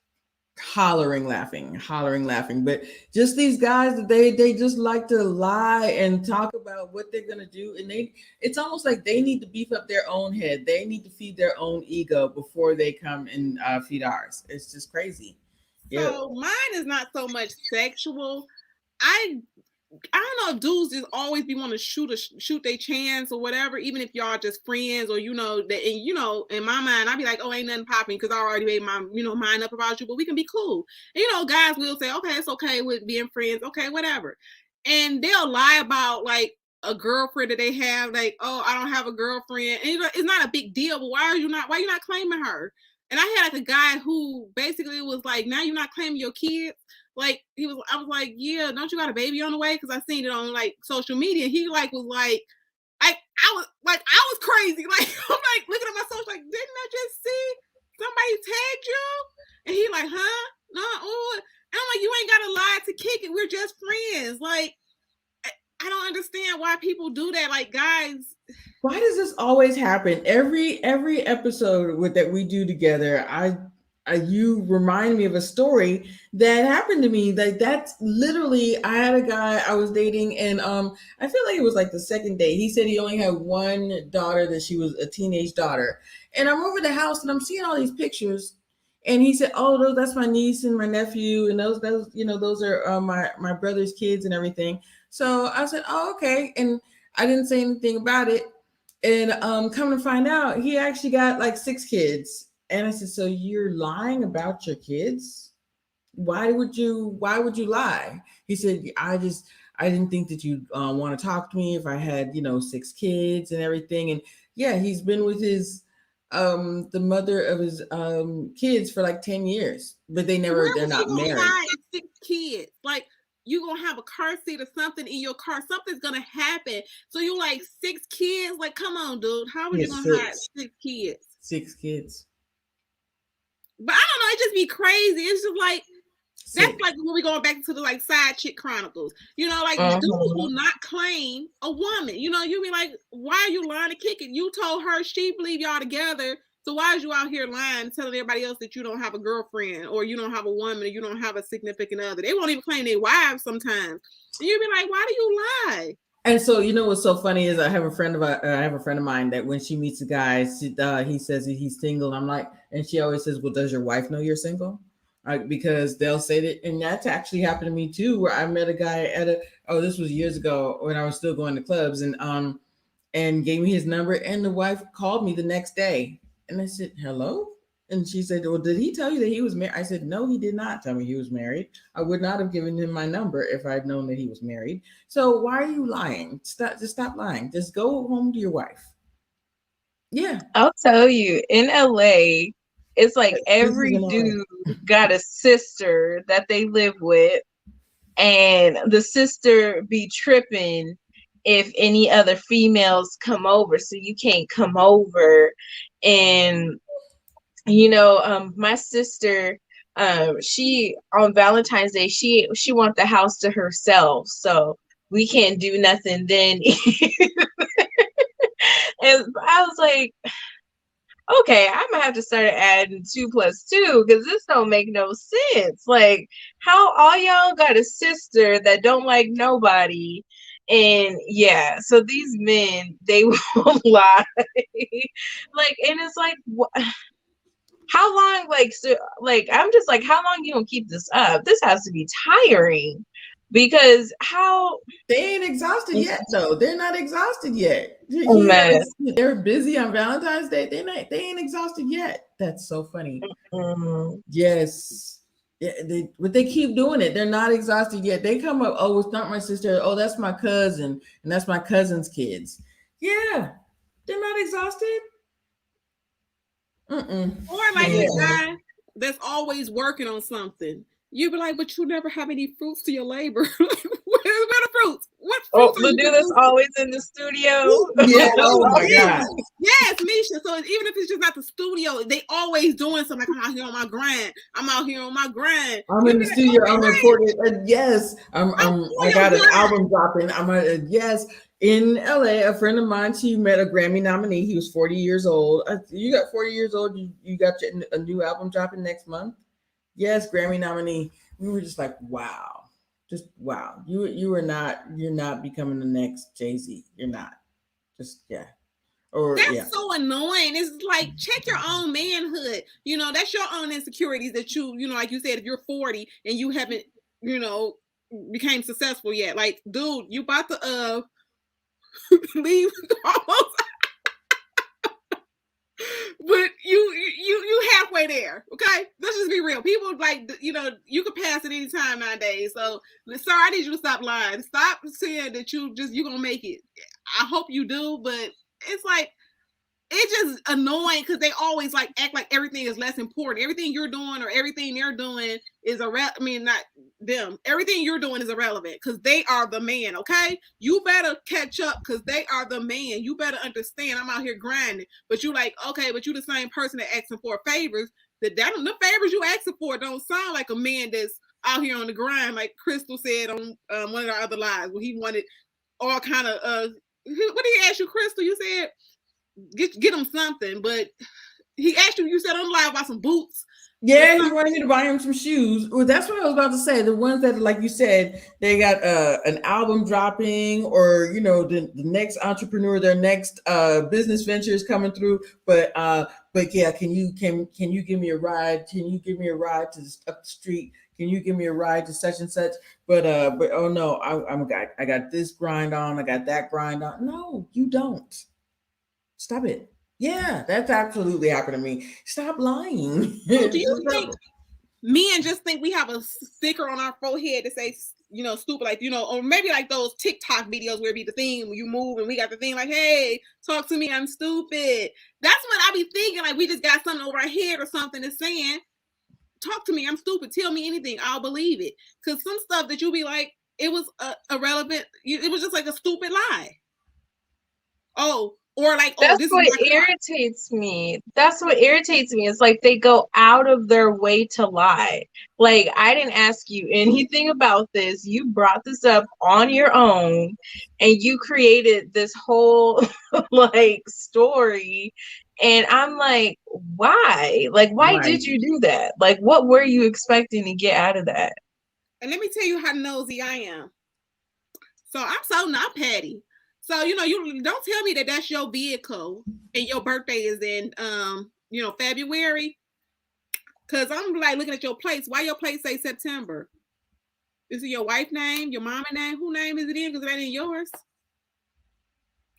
hollering laughing. But just these guys that they just like to lie and talk about what they're gonna do, and it's almost like they need to beef up their own head. They need to feed their own ego before they come and feed ours. It's just crazy. Yep. So mine is not so much sexual. I don't know if dudes just always be wanting to shoot their chance or whatever, even if y'all just friends or that. And in my mind, I'd be like, oh, ain't nothing popping because I already made my mind up about you, but we can be cool. And, guys will say, okay, it's okay with being friends, okay, whatever, and they'll lie about like a girlfriend that they have, like, oh, I don't have a girlfriend, and it's not a big deal, but why are you not claiming her? And I had like a guy who basically was like, now you're not claiming your kids. Like I was like, yeah, don't you got a baby on the way? Because I seen it on like social media. He like was like, I was crazy. Like I'm like looking at my social, like, didn't I just see somebody tagged you? And he like, huh? No, and I'm like, you ain't gotta lie to kick it. We're just friends. Like I don't understand why people do that. Like guys. Why does this always happen? Every episode that we do together, you remind me of a story that happened to me. Like that's literally, I had a guy I was dating, and I feel like it was like the second day. He said he only had one daughter, that she was a teenage daughter, and I'm over the house and I'm seeing all these pictures, and he said, "Oh, that's my niece and my nephew, and those those are my brother's kids and everything." So I said, "Oh, okay," and I didn't say anything about it. And come to find out, he actually got like 6 kids. And I said, so you're lying about your kids? Why would you lie? He said, I didn't think that you'd want to talk to me if I had 6 kids and everything. And yeah, he's been with his the mother of his kids for like 10 years, but they're not married. Hide 6 kids, like you gonna have a car seat or something in your car. Something's gonna happen. So you like 6 kids? Like, come on, dude. How are you gonna hide 6 kids? 6 kids. But I don't know. It just be crazy. It's just like that's like when we going back to the like side chick chronicles. Like dudes will not claim a woman. You be like, why are you lying to kick it? You told her she believe y'all together. So why is you out here lying, telling everybody else that you don't have a girlfriend or you don't have a woman or you don't have a significant other? They won't even claim their wives sometimes. And you be like, why do you lie? And so what's so funny is I have a friend of mine that when she meets a guy, he says that he's single. I'm like, and she always says, "Well, does your wife know you're single?" Because they'll say that, and that's actually happened to me too. Where I met a guy this was years ago when I was still going to clubs, and gave me his number, and the wife called me the next day, and I said, "Hello." And she said, "Well, did he tell you that he was married?" I said, "No, he did not tell me he was married. I would not have given him my number if I'd known that he was married. So why are you lying? Stop lying. Just go home to your wife." Yeah. I'll tell you, in LA, it's like every dude got a sister that they live with, and the sister be tripping if any other females come over, so you can't come over. And my sister, she on Valentine's Day, she want the house to herself, so we can't do nothing then. And I was like, okay, I'm gonna have to start adding 2 + 2 because this don't make no sense. Like, how all y'all got a sister that don't like nobody? And yeah, so these men, they will lie. Like, and it's like, how long, I'm just like, how long you gonna keep this up? This has to be tiring, because they ain't exhausted yet, though. They're not exhausted yet. They're busy on Valentine's Day. They ain't exhausted yet. That's so funny. Yes. Yeah, but they keep doing it. They're not exhausted yet. They come up, oh, it's not my sister. Oh, that's my cousin, and that's my cousin's kids. Yeah, they're not exhausted. Or like a guy that's always working on something. You be like, but you never have any fruits to your labor. Where are the fruits? What fruits the dude that's always in the studio? Yeah. Oh my God. Yes, Misha. So even if it's just not the studio, they always doing something. Like, I'm out here on my grind. I'm in the studio. I'm recording. Yes. I got an album dropping. yes. In LA, a friend of mine, she met a Grammy nominee. He was 40 years old. You got 40 years old. You got a new album dropping next month. yes, Grammy nominee. We were just like, wow, just wow. You are not. You're not becoming the next Jay-Z. You're not. Just yeah. Or yeah. That's so annoying. It's like, check your own manhood. That's your own insecurities that like you said, if you're 40 and you haven't, you know, became successful yet. Like, dude, you about to leave almost, but you halfway there. Okay, let's just be real. People like, you could pass at any time nowadays. So, sir, I need you to stop lying. Stop saying that you gonna make it. I hope you do, but it's like, it's just annoying because they always like act like everything is less important. Everything you're doing or everything they're doing is not them. Everything you're doing is irrelevant because they are the man. Okay, you better catch up because they are the man. You better understand. I'm out here grinding, but you like, okay, but you the same person that asking for favors. The favors you asking for don't sound like a man that's out here on the grind, like Crystal said on one of our other lives where he wanted all kind of what did he ask you, Crystal? You said get him something, but he asked you said on live about some boots. Yeah, he wanted me to buy him some shoes. Well, that's what I was about to say. The ones that, like you said, they got an album dropping, or the next entrepreneur, their next business venture is coming through. But yeah, can you give me a ride? Can you give me a ride to up the street? Can you give me a ride to such and such? But oh no, I got this grind on. I got that grind on. No, you don't. Stop it. Yeah, that's absolutely happened to me. Stop lying. So do you think men just think we have a sticker on our forehead that says, stupid, like, or maybe like those TikTok videos where it be the thing when you move and we got the thing like, hey, talk to me, I'm stupid. That's what I be thinking, like we just got something over our head or something that's saying, talk to me, I'm stupid, tell me anything, I'll believe it. Because some stuff that you be like, it was irrelevant, it was just like a stupid lie. Oh, or like, oh, that's what irritates me. That's what irritates me. It's like they go out of their way to lie. Like, I didn't ask you anything about this. You brought this up on your own and you created this whole like story. And I'm like, why? Like, why did you do that? Like, what were you expecting to get out of that? And let me tell you how nosy I am. So I'm so not petty. So, you don't tell me that that's your vehicle and your birthday is in, February. Because I'm like looking at your plates. Why your plates say September? Is it your wife's name, your mama name? Who name is it in? Because it ain't yours.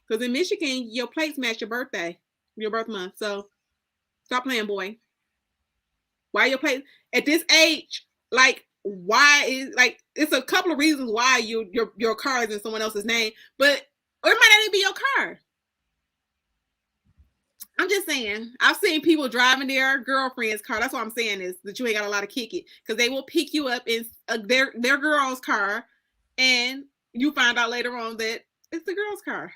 Because in Michigan, your plates match your birthday, your birth month. So stop playing, boy. Why your plates at this age? Like, why is like it's a couple of reasons why your car is in someone else's name, but or it might not even be your car. I'm just saying, I've seen people driving their girlfriend's car. That's what I'm saying is that you ain't got a lot of kick it because they will pick you up in their girl's car, and you find out later on that it's the girl's car.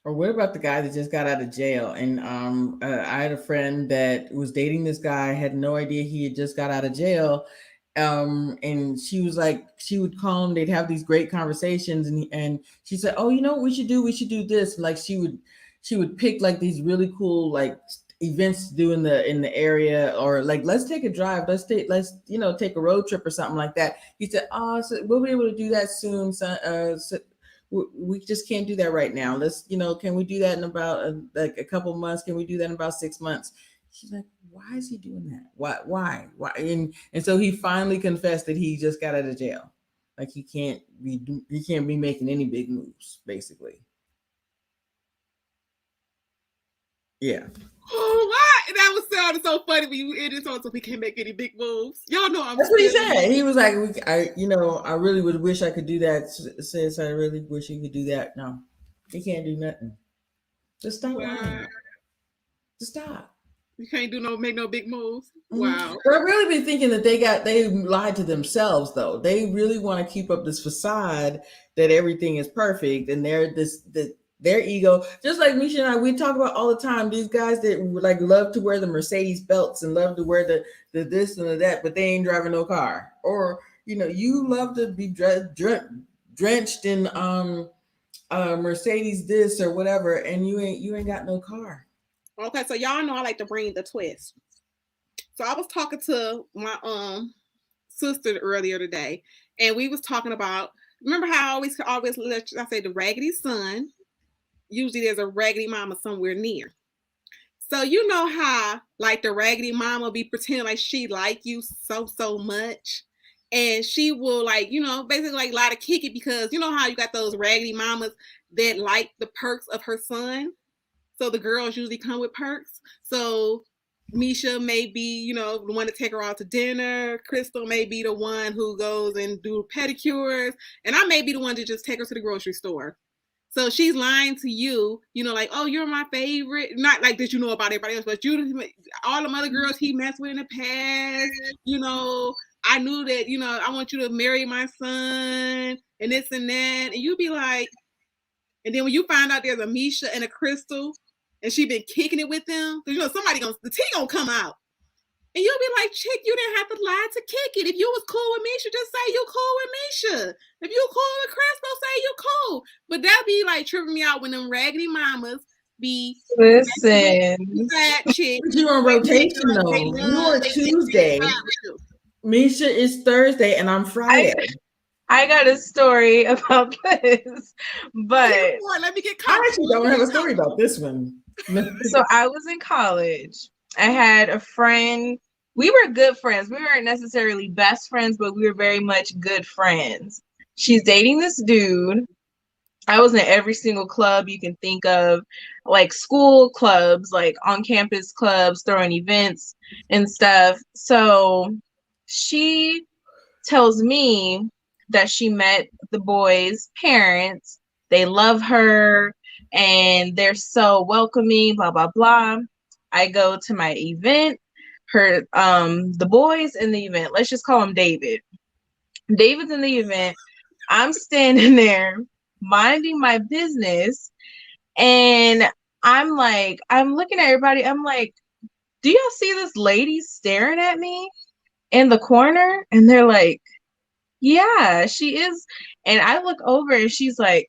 Or what about the guy that just got out of jail? And I had a friend that was dating this guy, had no idea he had just got out of jail. And she was like, she would call him, they'd have these great conversations, and she said, oh, you know what we should do? We should do this. And like she would pick like these really cool like events to do in the area, or like let's take a drive, let's take a road trip or something like that. He said, oh, so we'll be able to do that soon, son. So we just can't do that right now. Let's, can we do that in about like a couple months? Can we do that in about 6 months? She's like, why is he doing that? Why? And so he finally confessed that he just got out of jail. Like he can't be making any big moves, basically. Yeah. Oh, why? That was sounding so funny when you ended on, so we can't make any big moves. Y'all know I'm. That's what he said. He was like, I really would wish I could do that. Sis, I really wish you could do that. No, he can't do nothing. Just stop lying. Just stop. You can't make no big moves. Wow. But I've really been thinking that they lied to themselves though. They really want to keep up this facade that everything is perfect, and their ego, just like Misha and I, we talk about all the time. These guys that like love to wear the Mercedes belts and love to wear the this and the that, but they ain't driving no car. Or you love to be drenched in Mercedes this or whatever, and you ain't got no car. Okay, so y'all know I like to bring the twist. So I was talking to my sister earlier today, and we was talking about. Remember how I always let I say the raggedy son. Usually there's a raggedy mama somewhere near. So you know how like the raggedy mama be pretending like she like you so much. And she will like, basically like lie to kick it because you know how you got those raggedy mamas that like the perks of her son. So the girls usually come with perks. So Misha may be, the one to take her out to dinner. Crystal may be the one who goes and do pedicures. And I may be the one to just take her to the grocery store. So she's lying to you, like, oh, you're my favorite. Not like that you know about everybody else, but all the other girls he messed with in the past, I knew that, I want you to marry my son and this and that. And you be like, and then when you find out there's a Misha and a Crystal and she been kicking it with them, because the tea gonna come out. And you'll be like, chick, you didn't have to lie to kick it. If you was cool with Misha, just say you cool with Misha. If you cool with Crystal, say you cool. But that be like tripping me out when them raggedy mamas be listen. Fat chick. You on rotation though. You are Tuesday. Misha is Thursday, and I'm Friday. I got a story about this, but let me get caught. I actually don't have a story about this one. So I was in college. I had a friend. We were good friends. We weren't necessarily best friends, but we were very much good friends. She's dating this dude. I was in every single club you can think of, like school clubs, like on-campus clubs, throwing events and stuff. So she tells me that she met the boy's parents. They love her and they're so welcoming, blah, blah, blah. I go to my event. The boys in the event, let's just call him David. David's in the event. I'm standing there minding my business. And I'm looking at everybody. I'm like, do y'all see this lady staring at me in the corner? And they're like, yeah, she is. And I look over and she's like,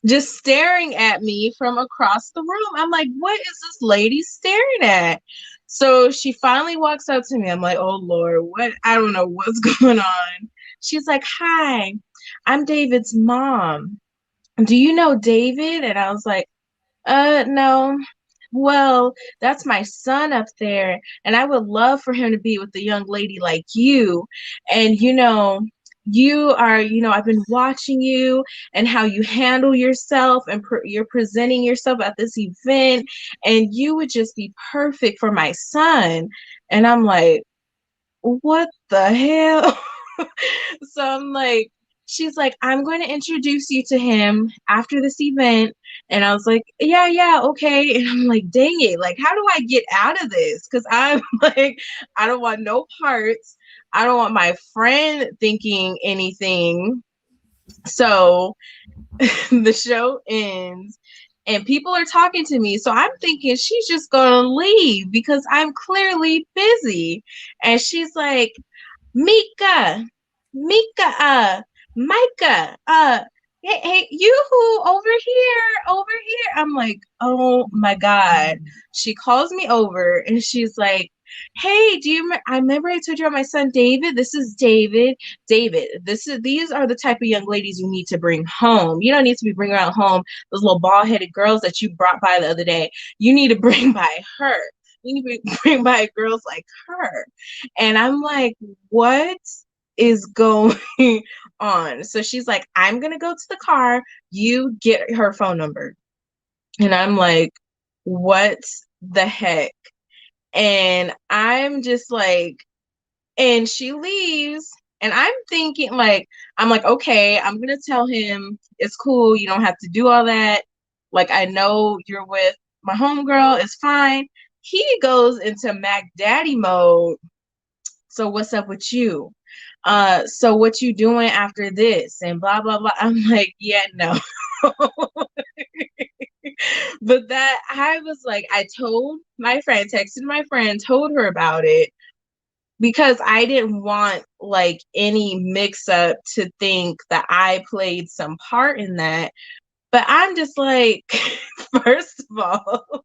just staring at me from across the room. I'm like, what is this lady staring at? So she finally walks up to me. I'm like, oh Lord, what? I don't know what's going on. She's like, hi, I'm David's mom. Do you know David? And I was like, no. Well, that's my son up there, and I would love for him to be with a young lady like you. And you are, I've been watching you and how you handle yourself, and you're presenting yourself at this event, and you would just be perfect for my son. And I'm like, what the hell? So I'm like, she's like, I'm going to introduce you to him after this event. And I was like, yeah, okay. And I'm like, dang it, like, how do I get out of this? Because I'm like, I don't want no parts. I don't want my friend thinking anything. So the show ends and people are talking to me. So I'm thinking she's just going to leave because I'm clearly busy. And she's like, Mika, Micah, hey, you who over here. I'm like, oh my God. She calls me over and she's like, hey, I remember I told you about my son, David. This is David. These are the type of young ladies you need to bring home. You don't need to be bringing around home those little bald-headed girls that you brought by the other day. You need to bring by her. You need to bring by girls like her. And I'm like, what is going on? So she's like, I'm going to go to the car. You get her phone number. And I'm like, what the heck? And I'm just like, and she leaves. And I'm thinking I'm like, okay, I'm going to tell him it's cool. You don't have to do all that. Like, I know you're with my homegirl. It's fine. He goes into Mac Daddy mode. So what's up with you? So what you doing after this? And blah, blah, blah. I'm like, yeah, no. But that I was like, I told my friend, texted my friend, told her about it because I didn't want like any mix up to think that I played some part in that. But I'm just like, first of all,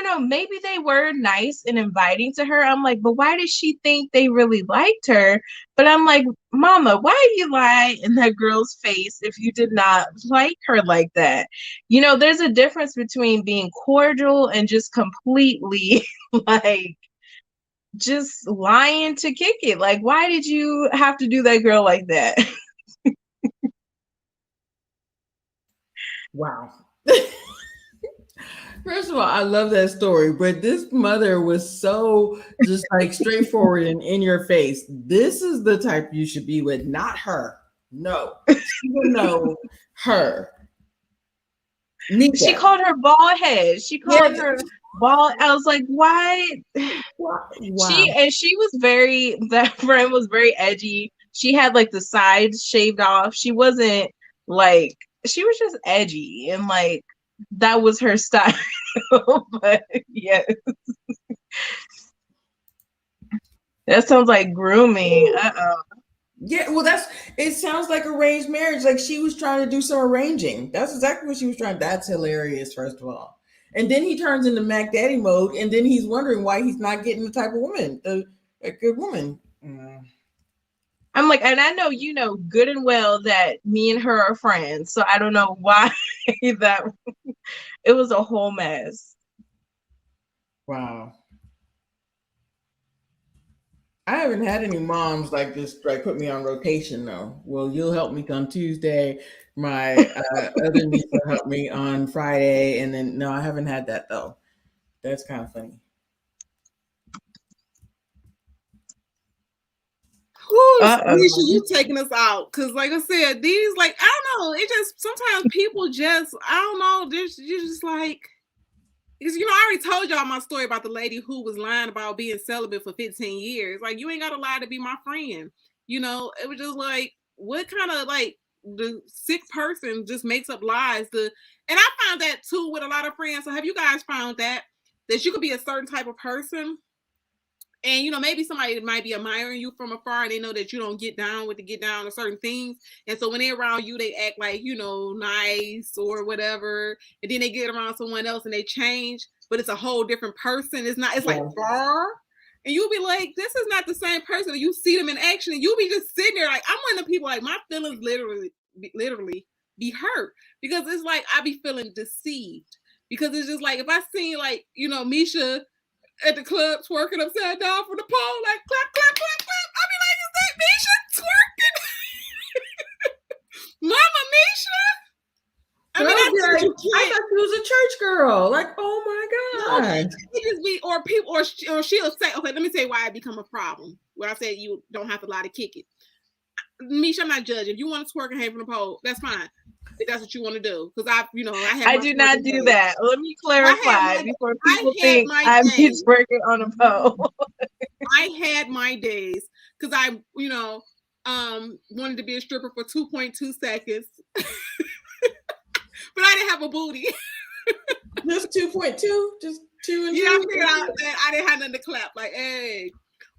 don't know, maybe they were nice and inviting to her. I'm like, but why did she think they really liked her? But I'm like, Mama, why you lie in that girl's face if you did not like her like that? You know, there's a difference between being cordial and just completely like just lying to kick it. Like, why did you have to do that girl like that? Wow. First of all, I love that story, but this mother was so just like straightforward and in your face. This is the type you should be with, not her. No, she will know her. She Nika. called her bald head. She called Yeah. her bald. I was like, why? Wow. She was very, that friend was very edgy. She had like the sides shaved off. She wasn't like, she was just edgy and like that was her style. But yeah, that sounds like grooming. Yeah, well, it sounds like arranged marriage. Like she was trying to do some arranging. That's exactly what she was trying. That's hilarious, first of all. And then he turns into Mac Daddy mode, and then he's wondering why he's not getting the type of woman, a good woman. I'm like, and I know you know good and well that me and her are friends, so I don't know why that it was a whole mess. Wow. I haven't had any moms like this, like put me on rotation though. Well, you'll help me on Tuesday. My other niece will help me on Friday, and then no, I haven't had that though. That's kind of funny. Misha, you taking us out because, like I said, these like I don't know. It just sometimes people just I don't know. You're just like. Because, you know, I already told y'all my story about the lady who was lying about being celibate for 15 years. Like, you ain't got to lie to be my friend. You know, it was just like, what kind of, like, the sick person just makes up lies? And I found that, too, with a lot of friends. So have you guys found that you could be a certain type of person? And, you know, maybe somebody might be admiring you from afar and they know that you don't get down to certain things. And so when they're around you, they act like, you know, nice or whatever. And then they get around someone else and they change, but it's a whole different person. It's like, and you'll be like, this is not the same person. And you see them in action and you'll be just sitting there like, I'm one of the people like my feelings literally be hurt because it's like I be feeling deceived because it's just like if I seen like, you know, Misha at the club twerking upside down from the pole, like clap, clap, clap, clap. I be like, is that Misha twerking? Mama Misha? I mean, I thought she was a church girl. Like, oh my God. No, it just be, or people, or she'll say, okay, let me tell you why it become a problem. Where I said you don't have to lie to kick it. Misha, I'm not judging. If you want to twerk and hang from the pole, that's fine. If that's what you want to do, because I do not do that. Let me clarify before people think I'm twerking on a pole. I had my days because I, you know, wanted to be a stripper for 2.2 seconds, but I didn't have a booty. Just 2.2, just 2 and 2. Yeah, I figured out that I didn't have nothing to clap. Like, hey,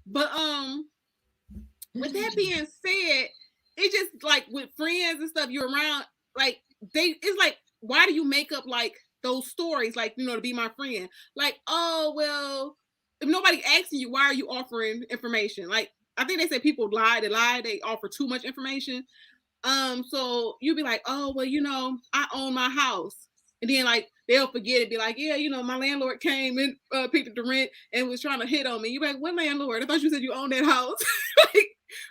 but with that being said, it's just like with friends and stuff you're around. Like it's like, why do you make up like those stories, like, you know, to be my friend? Like, oh well, if nobody asking you, why are you offering information? Like, I think they say people lie, they offer too much information. So you'd be like, oh well, you know, I own my house, and then like they'll forget it, be like, yeah, you know, my landlord came and picked up the rent and was trying to hit on me. You're like, what landlord? I thought you said you own that house. Like,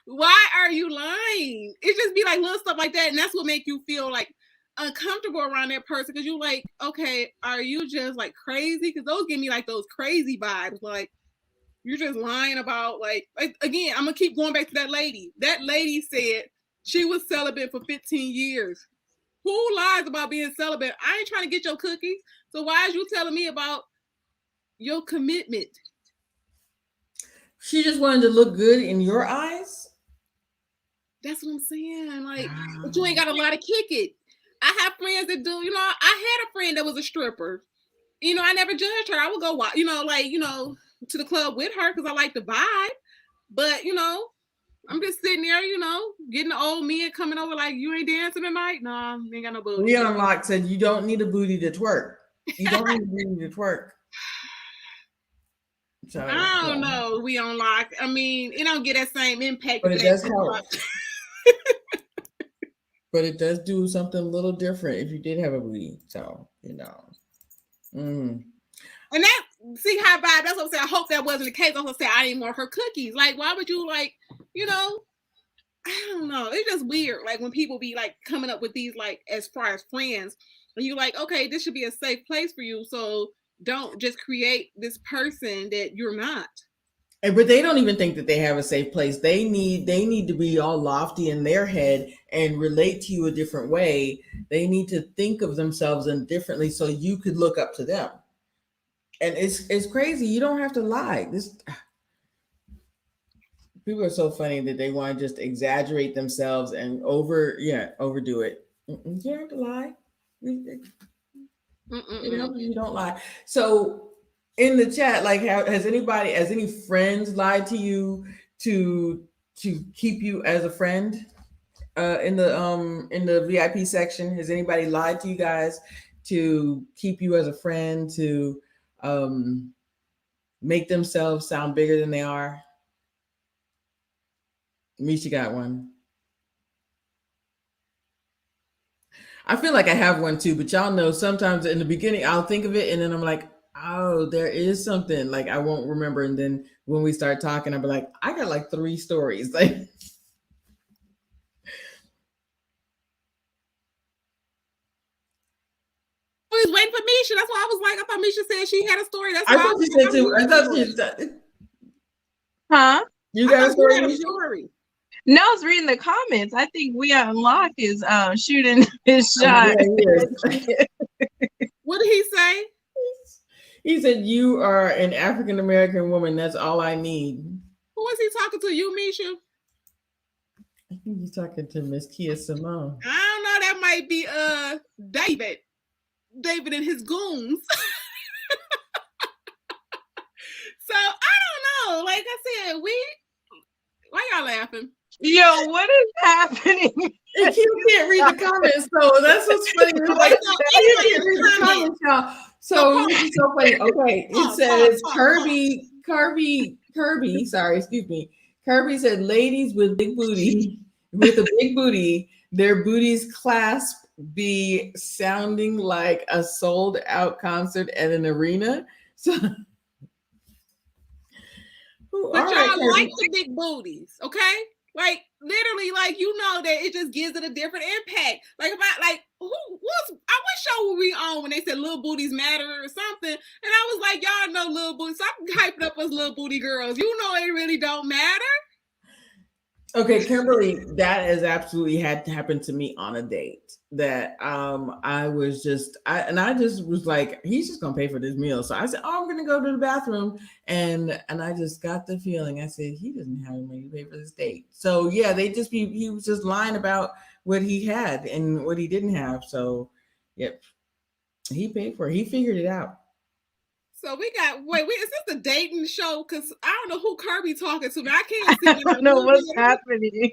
why are you lying? It just be like little stuff like that, and that's what make you feel like uncomfortable around that person because you're like, okay, are you just like crazy? Because those give me like those crazy vibes, like you're just lying about like again. I'm gonna keep going back to that lady. That lady said she was celibate for 15 years. Who lies about being celibate? I ain't trying to get your cookies. So why is you telling me about your commitment? She just wanted to look good in your eyes. That's what I'm saying. Like, but you ain't got a lot to kick it. I have friends that do. You know, I had a friend that was a stripper. You know, I never judged her. I would go, you know, like, you know, to the club with her because I like the vibe. But, you know, I'm just sitting there, you know, getting the old men coming over like, you ain't dancing tonight? No, ain't got no booty. Leon Locke said you don't need a booty to twerk. You don't need a booty to twerk. So, I don't yeah. know. We unlock. I mean, it don't get that same impact But if it it does ain't help. unlocked. But it does do something a little different if you did have a booty. So, Mm. And that, see how bad, that's what I'm saying. I hope that wasn't the case. I was gonna say I didn't want her cookies. Like, why would you like, you know, I don't know. It's just weird. Like when people be like coming up with these like as far as friends, and you're like, okay, this should be a safe place for you. So don't just create this person that you're not. But they don't even think that they have a safe place. They need to be all lofty in their head and relate to you a different way. They need to think of themselves and differently so you could look up to them. And it's crazy. You don't have to lie. This People are so funny that they want to just exaggerate themselves and overdo it. You don't have to lie. It Mm-mm-mm. helps if you don't lie. So in the chat, like, has any friends lied to you to keep you as a friend? In the VIP section, has anybody lied to you guys to keep you as a friend, to um make themselves sound bigger than they are? Misha got one. I feel like I have one too, but y'all know sometimes in the beginning I'll think of it and then I'm like, oh, there is something. Like I won't remember. And then when we start talking, I'll be like, I got like three stories. Like I was waiting for Misha. That's why I was like, I thought Misha said she had a story. That's I why I thought was you like, said too. I thought you Huh? you I got a thought you story, had a Misha? story. No, I was reading the comments. I think We Unlock is shooting his Oh, shot. yeah, he is. What did he say? He said, you are an African American woman. That's all I need. Who was he talking to? You, Misha? I think he's talking to Miss Kia Simone. I don't know. That might be David. David and his goons. So I don't know. Like I said, why y'all laughing? Yo, what is happening? And Q can't read the comments, so that's what's funny. It's like, Okay, so you anyway, can't read the comments, y'all. So So this is so funny. Okay, it says pause. Kirby. Sorry, excuse me. Kirby said, "Ladies with with a big booty, their booties clasp be sounding like a sold out concert at an arena." So, But all right, y'all like Kirby. the big booties, okay? Like literally, like you know that it just gives it a different impact. Like if I like what show were we on when they said little booties matter or something? And I was like, y'all know little booties. Stop hyping up us little booty girls. You know it really don't matter. Okay, Kimberly, that has absolutely had to happen to me on a date. That I just was like, he's just gonna pay for this meal. So I said, oh, I'm gonna go to the bathroom, and I just got the feeling. I said he doesn't have money to pay for this date. So yeah, he was just lying about what he had and what he didn't have. So yep, he paid for it. He figured it out. So we got is this the dating show? Cause I don't know who Kirby talking to, but I can't see I it don't know what's happening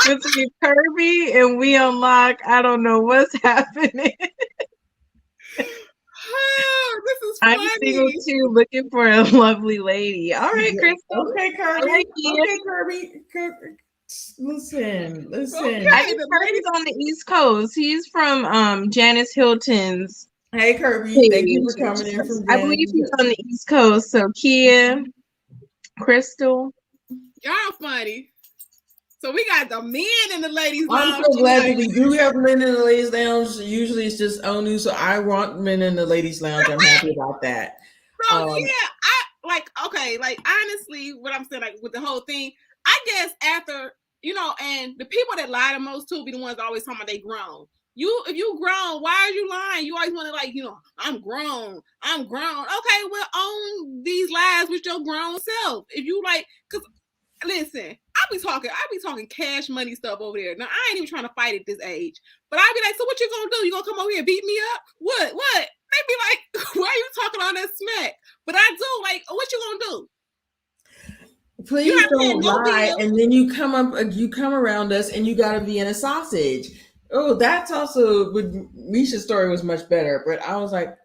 between Kirby and We Unlock. I don't know what's happening. Oh, this is I'm single funny. too, looking for a lovely lady. All right, Crystal. Okay, I Kirby. like you. Okay, Kirby. Listen. I Okay, think the Kirby's on the East Coast. He's from Janice Hilton's Hey, Kirby. Thank you for page. coming in from I believe Janet. he's on the East Coast. So Kia, Crystal. y'all funny. So we got the men in the ladies' I'm lounge so glad that tonight. we do have men in the ladies' lounge. Usually it's just Onu, so I want men in the ladies' lounge. I'm happy about that. So Um, yeah, I like okay, like honestly, what I'm saying, like with the whole thing, I guess after and the people that lie the most too be the ones always talking about they grown. If you grown, why are you lying? You always want to like, I'm grown. I'm grown. Okay, well, own these lies with your grown self. If you like, because listen, I be talking cash money stuff over there. Now I ain't even trying to fight at this age. But I be like, so what you gonna do? You gonna come over here and beat me up? What? They be like, why are you talking all that smack? But I do, like, what you gonna do? You please not paying don't no lie, bills. and then you come around us, and you got to be in a sausage. Oh, that's also with Misha's story was much better, but I was like,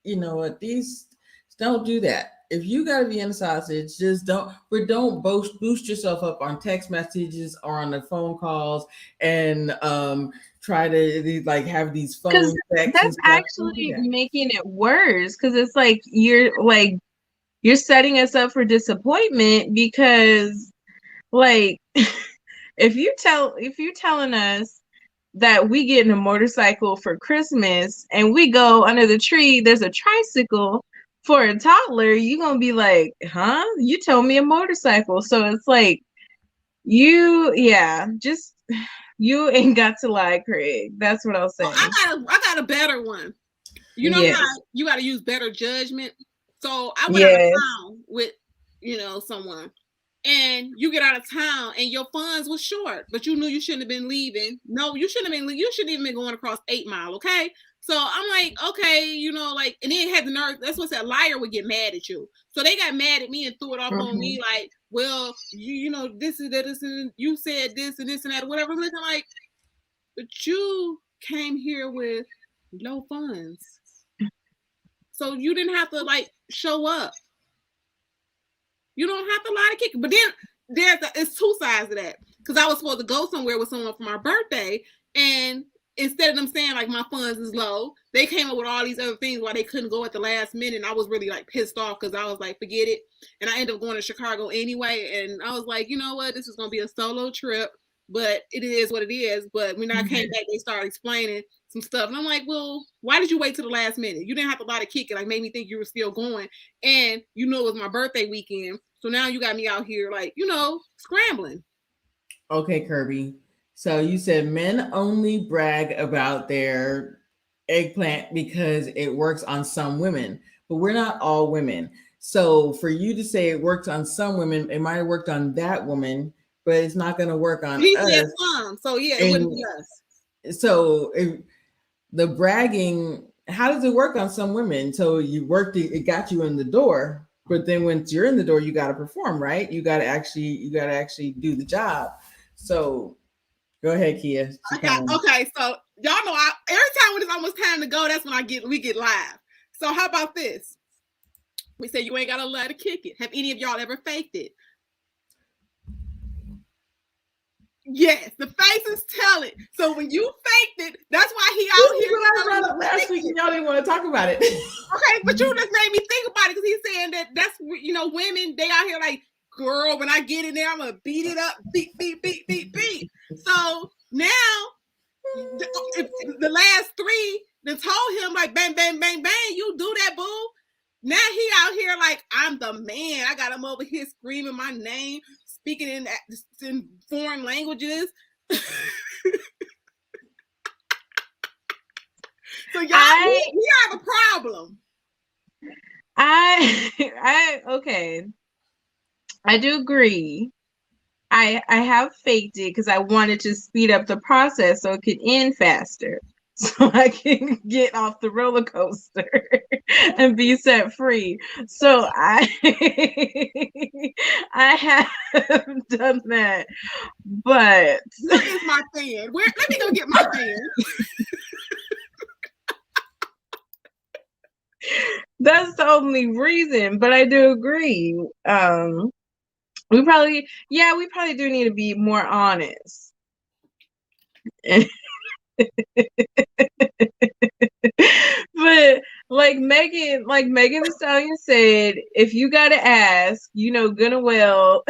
you know what? These don't do that. if you got a Vienna sausage, just don't boost yourself up on text messages or on the phone calls and try to like have these Because phone sex and that's stuff. Don't do actually that. making it worse. Because it's like you're setting us up for disappointment because like if you're telling us that we getting a motorcycle for Christmas and we go under the tree, there's a tricycle for a toddler, you're gonna be like, huh? You told me a motorcycle. So it's like just you ain't got to lie, Craig. That's what I'll say. I got a better one. You know Yes. how you got to use better judgment. So I went out of Yes. town with someone, and you get out of town and your funds was short, but you knew you shouldn't have been leaving. No, you shouldn't have been. You shouldn't even been going across 8 Mile. Okay. So I'm like, okay, like, and then had the nerve. That's what I said. A liar would get mad at you. So they got mad at me and threw it off on me, like, well, this is that, this, and you said this and this and that, or whatever. I'm looking like, but you came here with low funds, so you didn't have to like show up. You don't have to lie to kick it. But then it's two sides of that. Because I was supposed to go somewhere with someone for my birthday, and instead of them saying like my funds is low, they came up with all these other things why they couldn't go at the last minute. And I was really like pissed off because I was like, forget it. And I ended up going to Chicago anyway. And I was like, you know what? This is going to be a solo trip, but it is what it is. But when I came back, they started explaining some stuff. And I'm like, well, why did you wait till the last minute? You didn't have to lie to kick it. Like, made me think you were still going. And it was my birthday weekend. So now you got me out here like, scrambling. Okay, Kirby. So you said men only brag about their eggplant because it works on some women, but we're not all women. So for you to say it works on some women, it might have worked on that woman, but it's not going to work on He us. said some, so yeah, it wouldn't be us. So the bragging, how does it work on some women? So you worked, it got you in the door, but then once you're in the door, you got to perform, right? You got to actually do the job. So go ahead, Kia. Okay. So y'all know, every time when it's almost time to go, that's when we get live. So how about this? We say you ain't got to lie to kick it. Have any of y'all ever faked it? Yes, the faces tell it. So when you faked it, that's why he out here. I brought up last week, and y'all didn't want to talk about it. Okay, but you just made me think about it because he's saying that's women, they out here like, girl, when I get in there, I'm gonna beat it up, beat. So now the last three that told him like bang, bang, bang, bang, you do that, boo. Now he out here like, I'm the man. I got him over here screaming my name, speaking in foreign languages. So y'all, we have a problem. Okay. I do agree. I have faked it because I wanted to speed up the process so it could end faster, so I can get off the roller coaster and be set free. So I have done that. But what is my fan? Let me go get my fan. That's the only reason. But I do agree. We probably do need to be more honest. But like Megan Thee Stallion said, if you gotta ask, good and well,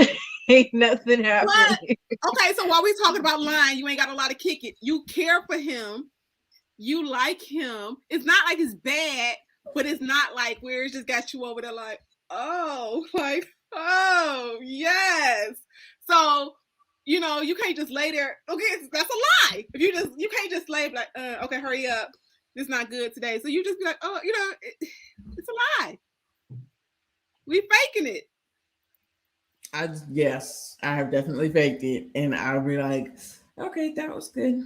ain't nothing happening. Okay, so while we talking about lying, you ain't got a lot to kick it. You care for him, you like him. It's not like it's bad, but it's not like where it just got you over there like, oh yes. So you can't just lay there. Okay, that's a lie. If you can't just lay like, okay, hurry up. This is not good today. So you just be like, oh, it's a lie. We faking it. Yes, I have definitely faked it, and I'll be like, okay, that was good.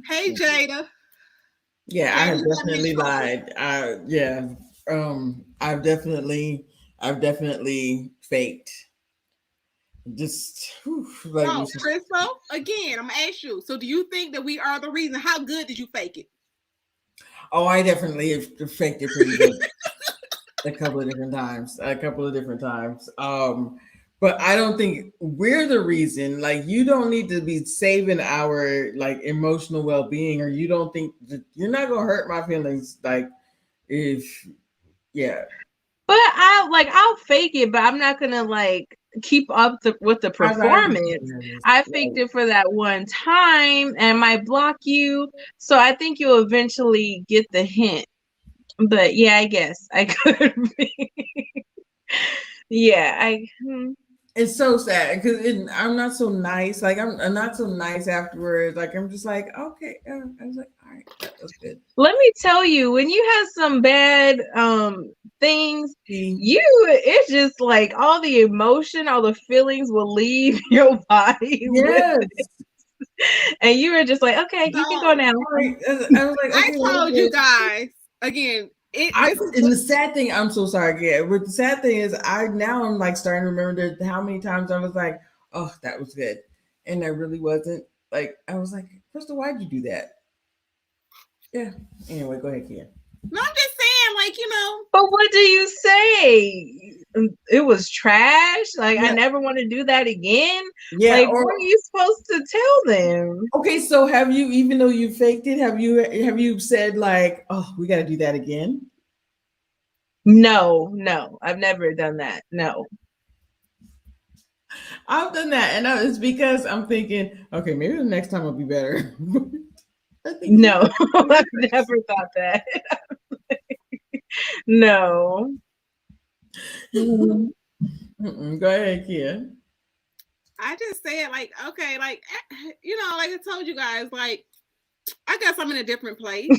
Hey, Jada. Yeah, I have definitely lied. I've definitely faked. Just like Crystal, again, I'm gonna ask you. So, do you think that we are the reason? How good did you fake it? Oh, I definitely faked it pretty good. a couple of different times. A couple of different times. But I don't think we're the reason. Like, you don't need to be saving our like emotional well being, or you don't think that you're not gonna hurt my feelings. Like, if yeah, But I'll fake it, but I'm not gonna like keep up with the I performance. I faked it for that one time and might block you. So I think you'll eventually get the hint. But yeah, I guess I could be. Yeah, it's so sad because I'm not so nice. Like, I'm not so nice afterwards. Like, I'm just like, okay. I was like, all right, that was good. let me tell you, when you have some bad things, it's just like all the emotion, all the feelings will leave your body. Yes. And you were just like, okay, you can go now. Right. I was like, okay, I told you guys again. And the sad thing, I'm so sorry. Yeah, but the sad thing is, I'm like starting to remember how many times I was like, "Oh, that was good," and I really wasn't. Like, I was like, "Crystal, why'd you do that?" Yeah. Anyway, go ahead, Kia. No, I'm just saying, like, But what do you say? It was trash. Like, Yeah. I never want to do that again. Yeah. Like, what are you supposed to tell them? Okay, so have you, even though you faked it, have you said like, "Oh, we got to do that again"? No, I've never done that. No. I've done that, and it's because I'm thinking, okay, maybe the next time will be better. No, I've never thought that. No. Go ahead, Kia. I just said, like, okay, like, like I told you guys, like, I guess I'm in a different place.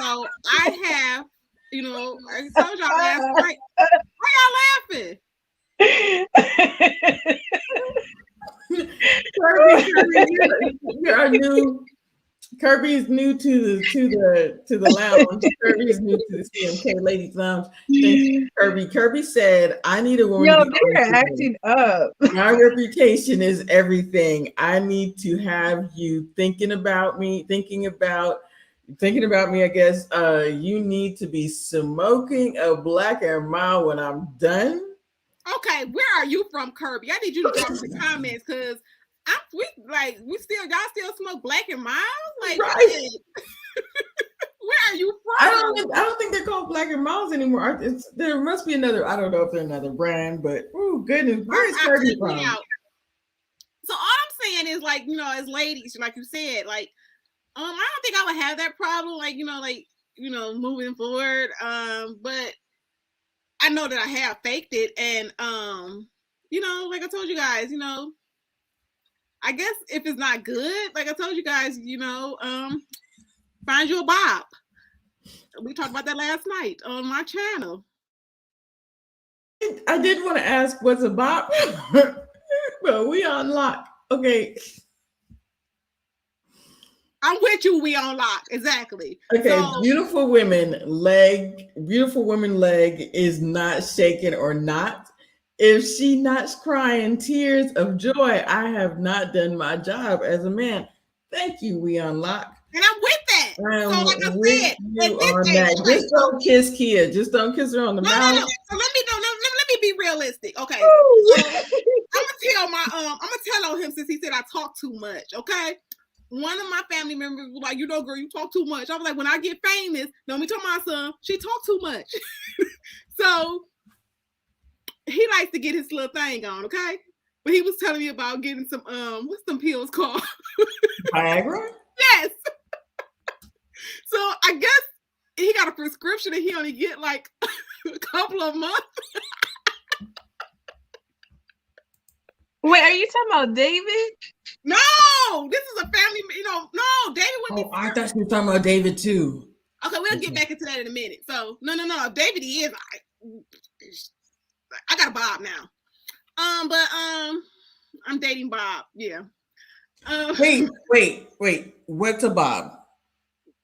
So I have, I told y'all last night. Why y'all laughing? You're new. Kirby's new to the lounge. Kirby's new to the CMK Ladies Lounge. Thank you, Kirby. Kirby said, "I need a woman." Yo, they're acting up. My reputation is everything. I need to have you thinking about me. I guess you need to be smoking a black and mild when I'm done. Okay, where are you from, Kirby? I need you to drop in the comments because y'all still smoke black and mild? Like, right. Where are you from? I don't think they're called black and miles anymore. There must be another. I don't know if they're another brand, but oh goodness, where is Kirby from? So all I'm saying is, like, as ladies, like you said, like, I don't think I would have that problem, like, moving forward. But I know that I have faked it, and like I told you guys, I guess if it's not good, like I told you guys, find you a bob. We talked about that last night on my channel. I did want to ask what's a bob, but we on lock. Okay. I'm with you. We on lock. Exactly. Okay. So, beautiful women leg is not shaking or not. If she not crying tears of joy, I have not done my job as a man. Thank you, we unlock. And I'm with that. So like I said, you on that. Just don't kiss Kia. Just don't kiss her on the mouth. No. So let me be realistic. Okay. So I'm gonna tell on him since he said I talk too much. Okay. One of my family members was like, girl, you talk too much. I was like, when I get famous, don't me tell my son, she talk too much. So he likes to get his little thing on, okay? But he was telling me about getting some what's some pills called? Viagra? Yes. So I guess he got a prescription and he only get like a couple of months. Wait, are you talking about David? No, this is a family, no, David wouldn't be. I thought you were talking about David too. Okay, we'll get back into that in a minute. So no, David he is. I got a Bob now. But I'm dating Bob. Yeah. Wait. What's a Bob?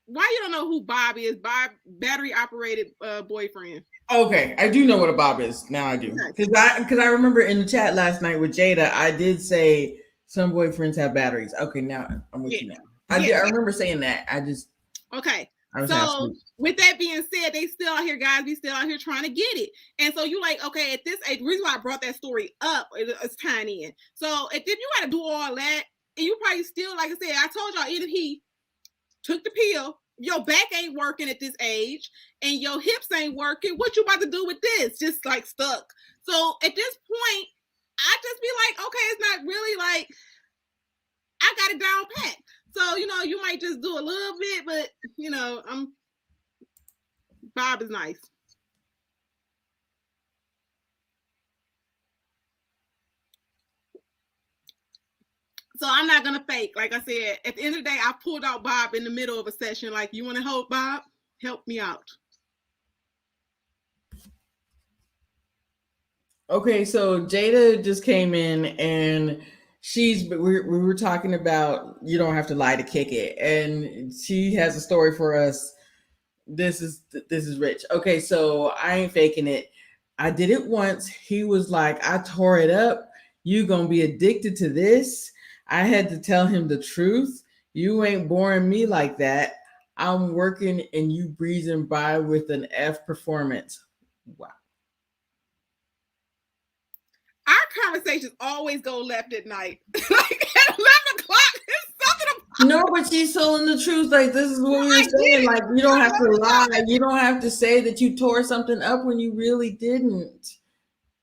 Why you don't know who Bob is? Bob, battery operated boyfriend. Okay, I do know what a Bob is. Now I do. Because I remember in the chat last night with Jada, I did say some boyfriends have batteries. Okay, now I'm with you now. I remember saying that. Okay. I was half So asleep. with that being said, they still out here, guys. We still out here trying to get it. And so you like, okay, at this age, the reason why I brought that story up is tying in. So if you got to do all that, and you probably still, like I said, I told y'all, even he took the pill, your back ain't working at this age, and your hips ain't working. What you about to do with this? Just like stuck. So at this point, I just be like, okay, it's not really like I got it down pat. So, you might just do a little bit, but Bob is nice. So I'm not gonna fake. Like I said, at the end of the day, I pulled out Bob in the middle of a session. Like, you want to help Bob? Help me out. Okay, so Jada just came in and we were talking about you don't have to lie to kick it, and she has a story for us. This is rich. Okay, so I ain't faking it. I did it once. He was like, I tore it up. You gonna be addicted to this. I had to tell him the truth. You ain't boring me like that. I'm working and you breezing by with an F performance. Wow. Our conversations always go left at night. Like at 11 o'clock, it's something about No, but she's telling the truth. Like, this is what we were saying. Like, you don't have to lie. You don't have to say that you tore something up when you really didn't.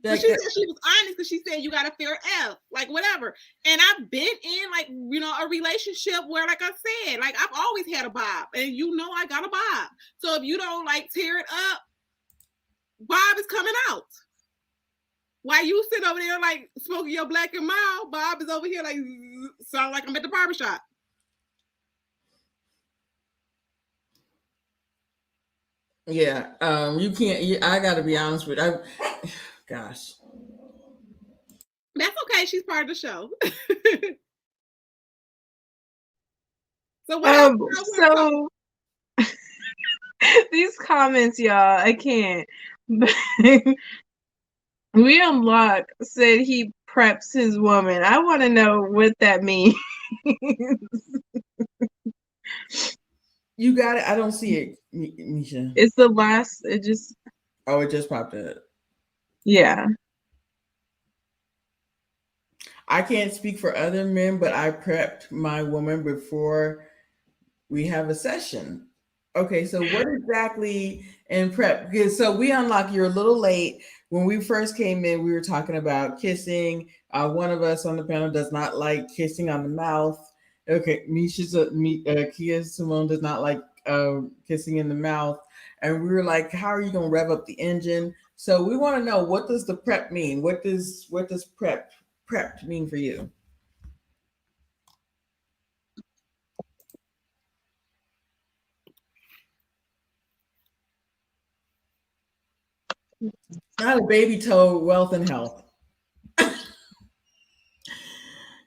But she said she was honest because she said you got a fair F, like whatever. And I've been in like, a relationship where, like I said, like I've always had a Bob, and I got a Bob. So if you don't like tear it up, Bob is coming out. While you sit over there like smoking your black and mild, Bob is over here like sound like I'm at the barbershop. Yeah, you can't. I got to be honest with you. Gosh, that's okay. She's part of the show. So what else? So these comments, y'all, I can't. William Locke said he preps his woman. I want to know what that means. you got it. I don't see it, Misha. It's the last. It just. Oh, it just popped up. Yeah. I can't speak for other men, but I prepped my woman before we have a session. Okay, so what exactly in prep? Because so we unlock. You're a little late. When we first came in, we were talking about kissing. One of us on the panel does not like kissing on the mouth. Okay, Kia Simone does not like kissing in the mouth, and we were like, "How are you going to rev up the engine?" So we want to know, what does the prep mean? What does prepped mean for you? Not a baby toe, wealth and health.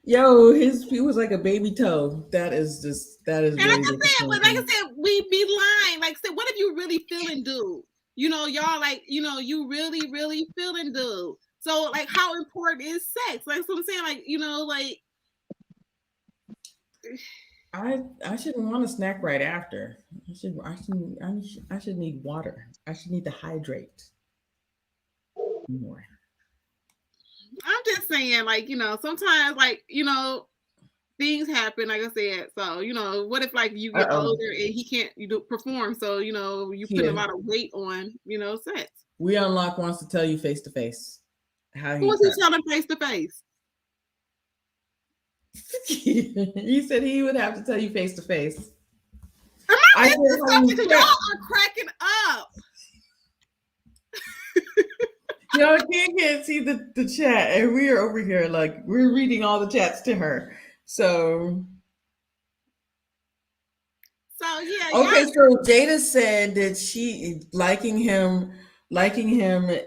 Yo, he was like a baby toe. That is And really like I said, we be lying. Like I said, what if you really feeling dude? Y'all like, you really, really feeling dude. So like, how important is sex? Like, so I'm saying, like, like. I shouldn't want a snack right after. I should need water. I should need to hydrate more. I'm just saying, like, sometimes, like, things happen, like I said. So, what if like you get older and he can't perform? So, you put a lot of weight on, sex. We Unlock wants to tell you face to face. Who was he telling face to face? He said he would have to tell you face to face. I something y'all are cracking up. Y'all can't see the chat, and we are over here like we're reading all the chats to her. So yeah. Okay, so Jada said that she liking him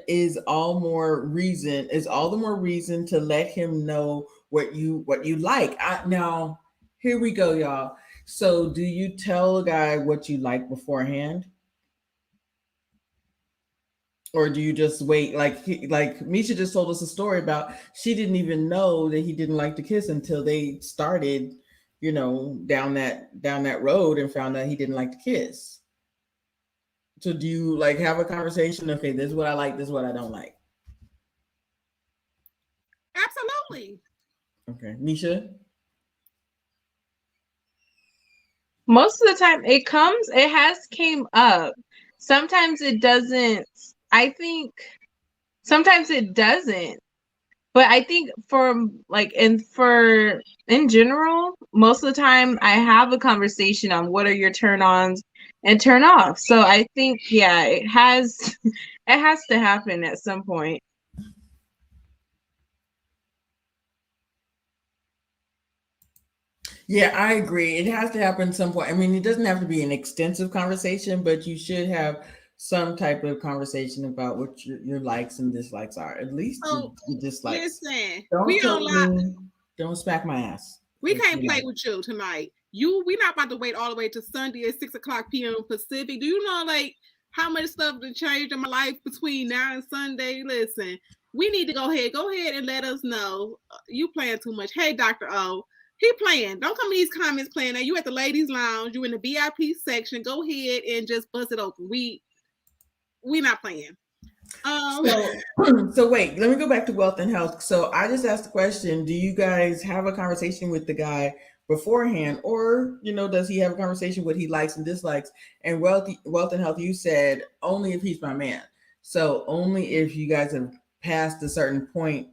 is all the more reason to let him know what you like. Now here we go, y'all. So do you tell a guy what you like beforehand? Or do you just wait? Like Misha just told us a story about she didn't even know that he didn't like to kiss until they started, down that road and found out he didn't like to kiss. So do you like have a conversation? Okay, this is what I like. This is what I don't like. Absolutely. Okay, Misha. Most of the time it has came up. Sometimes it doesn't. I think sometimes it doesn't. But I think for in general, most of the time I have a conversation on what are your turn ons and turn offs. So I think yeah, it has it has to happen at some point. Yeah, I agree. It has to happen at some point. I mean, it doesn't have to be an extensive conversation, but you should have some type of conversation about what your likes and dislikes are. At least So your dislikes. listen, Don't we choke don't lie. me. Don't smack my ass. We If can't you play like. with you tonight. We not about to wait all the way to Sunday at 6:00 p.m. Pacific. Do you know like how much stuff has changed in my life between now and Sunday? Listen, we need to go ahead. Go ahead and let us know. You playing too much. Hey, Dr. O. He playing. Don't come in these comments playing. Now you at the ladies lounge. You in the VIP section. Go ahead and just bust it open. We not playing. So, so wait, let me go back to wealth and health. So I just asked the question: do you guys have a conversation with the guy beforehand, or does he have a conversation what he likes and dislikes? And wealth and health, you said only if he's my man. So only if you guys have passed a certain point,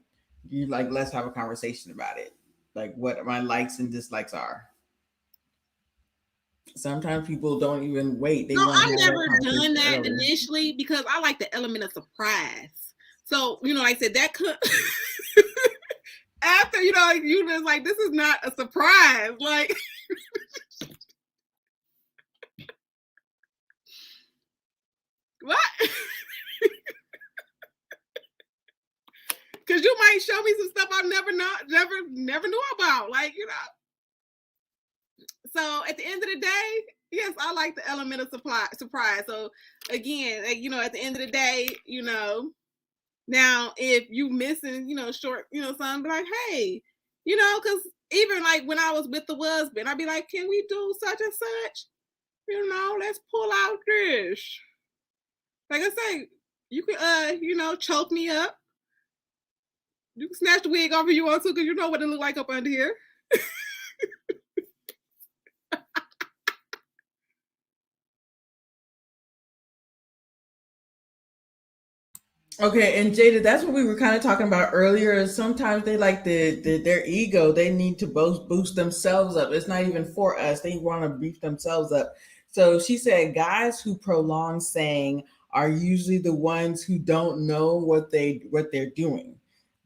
you like let's have a conversation about it, like what my likes and dislikes are. Sometimes people don't even wait; they No, want to I've have that never done conversation that early. initially because I like the element of surprise. So, like I said, that could after, you just like, this is not a surprise. Like, what? Because you might show me some stuff I never knew about. Like, So at the end of the day, yes, I like the element of surprise. So again, like, at the end of the day, now if you missing, short, something, be like, hey, because even like when I was with the husband, I'd be like, can we do such and such? Let's pull out this. Like I say, you can choke me up. You can snatch the wig off if you want to, because you know what it look like up under here. Okay, and Jada, that's what we were kind of talking about earlier. Sometimes they like their ego. They need to boost themselves up. It's not even for us. They want to beef themselves up. So she said, guys who prolong saying are usually the ones who don't know what they're doing.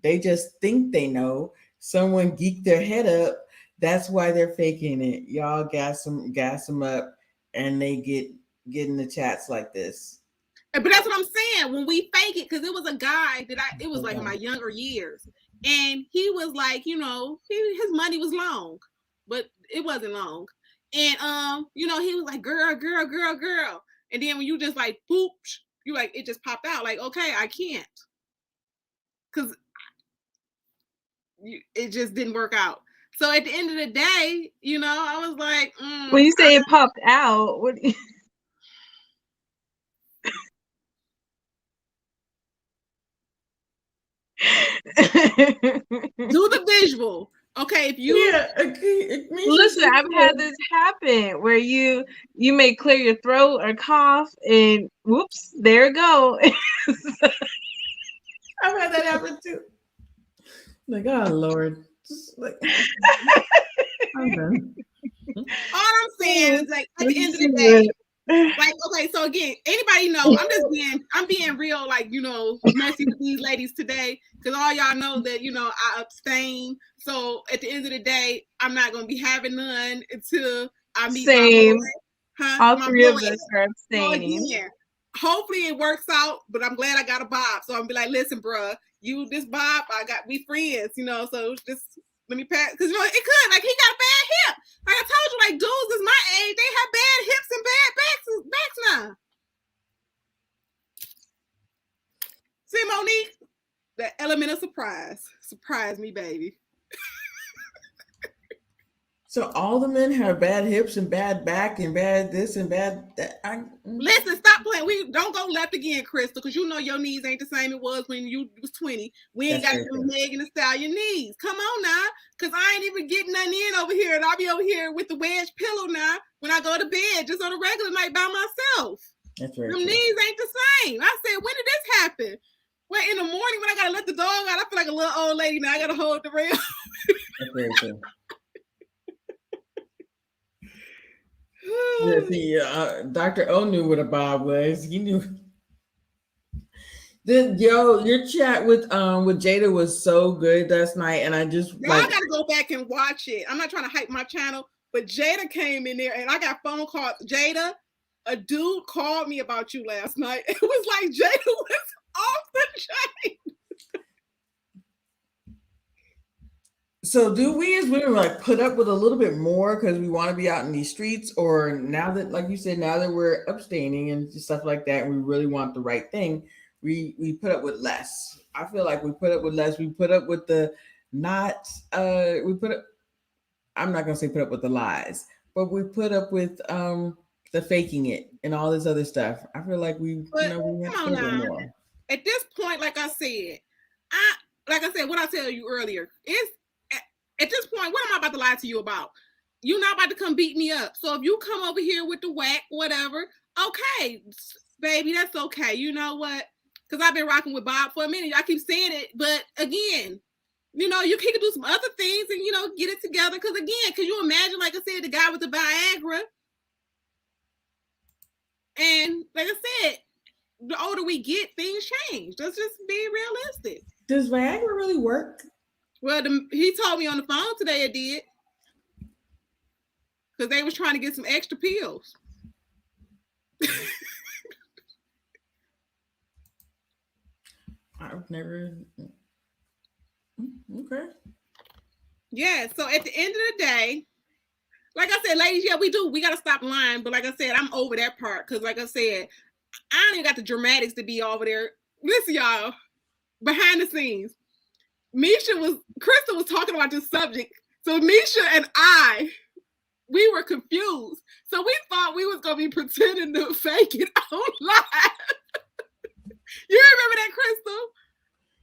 They just think they know. Someone geeked their head up. That's why they're faking it. Y'all gas them up, and they get in the chats like this. But that's what I'm saying. When we fake it, because it was a guy it was like in my younger years, and he was like, his money was long, but it wasn't long, and he was like, girl, girl, girl, girl, and then when you just like boop, you like it just popped out, like, okay, I can't, because it just didn't work out. So at the end of the day, I was like, When you say it popped out, what? do the visual. Okay, if you Listen, I've had this happen where you may clear your throat or cough, and whoops, there it go. I've had that happen too. Like, oh Lord, just like I'm done. all I'm saying is, like, at the end of the day, like, okay, so again, anybody know I'm being real, like, messy with these ladies today, because all y'all know that, I abstain. So at the end of the day, I'm not gonna be having none until I meet my boy. All My three boy. of us are So abstaining. again, hopefully it works out, but I'm glad I got a Bob. So I'm be like, listen, bruh, you this Bob, we friends, so just let me pass, because it could, like, he got a bad hip. Like I told you, like, dudes is my age, they have bad hips and bad backs now. See, Monique, the element of surprise. Surprise me, baby. So all the men have bad hips and bad back and bad this and bad that. Listen, stop playing. We don't go left again, Crystal, because you know your knees ain't the same it was when you was 20. We ain't got them Megan Thee Stallion knees. Come on now, because I ain't even getting nothing in over here, and I'll be over here with the wedge pillow now when I go to bed, just on a regular night by myself. That's very Them true. knees ain't the same. I said, when did this happen? Well, in the morning when I gotta let the dog out, I feel like a little old lady now. I gotta hold the rail. That's very true. Yeah, see, Dr. O knew what a bob was. He knew. Your chat with Jada was so good last night, and I just Y'all gotta go back and watch it. I'm not trying to hype my channel, but Jada came in there, and I got phone calls. Jada, a dude called me about you last night. It was like Jada was off the chain. So do we as women like put up with a little bit more because we want to be out in these streets, or now that, like you said, now that we're abstaining and stuff like that, and we really want the right thing, we put up with less. I feel like we put up with less. We put up with the not. We put up. I'm not gonna say put up with the lies, but we put up with the faking it and all this other stuff. I feel like we have to put up more. At this point, like I said, what I tell you earlier is. At this point, what am I about to lie to you about? You're not about to come beat me up. So if you come over here with the whack, whatever, okay, baby, that's okay. You know what? Because I've been rocking with Bob for a minute. I keep saying it. But again, you know, you can do some other things and, you know, get it together. Because again, could you imagine, like I said, the guy with the Viagra? And like I said, the older we get, things change. Let's just be realistic. Does Viagra really work? Well, he told me on the phone today it did. Because they was trying to get some extra pills. I've never... Okay. Yeah, so at the end of the day, like I said, ladies, yeah, we do. We got to stop lying. But like I said, I'm over that part. Because like I said, I don't even got the dramatics to be over there. Listen, y'all, behind the scenes. Crystal was talking about this subject. So Misha and we were confused. So we thought we was going to be pretending to fake it online. You remember that, Crystal?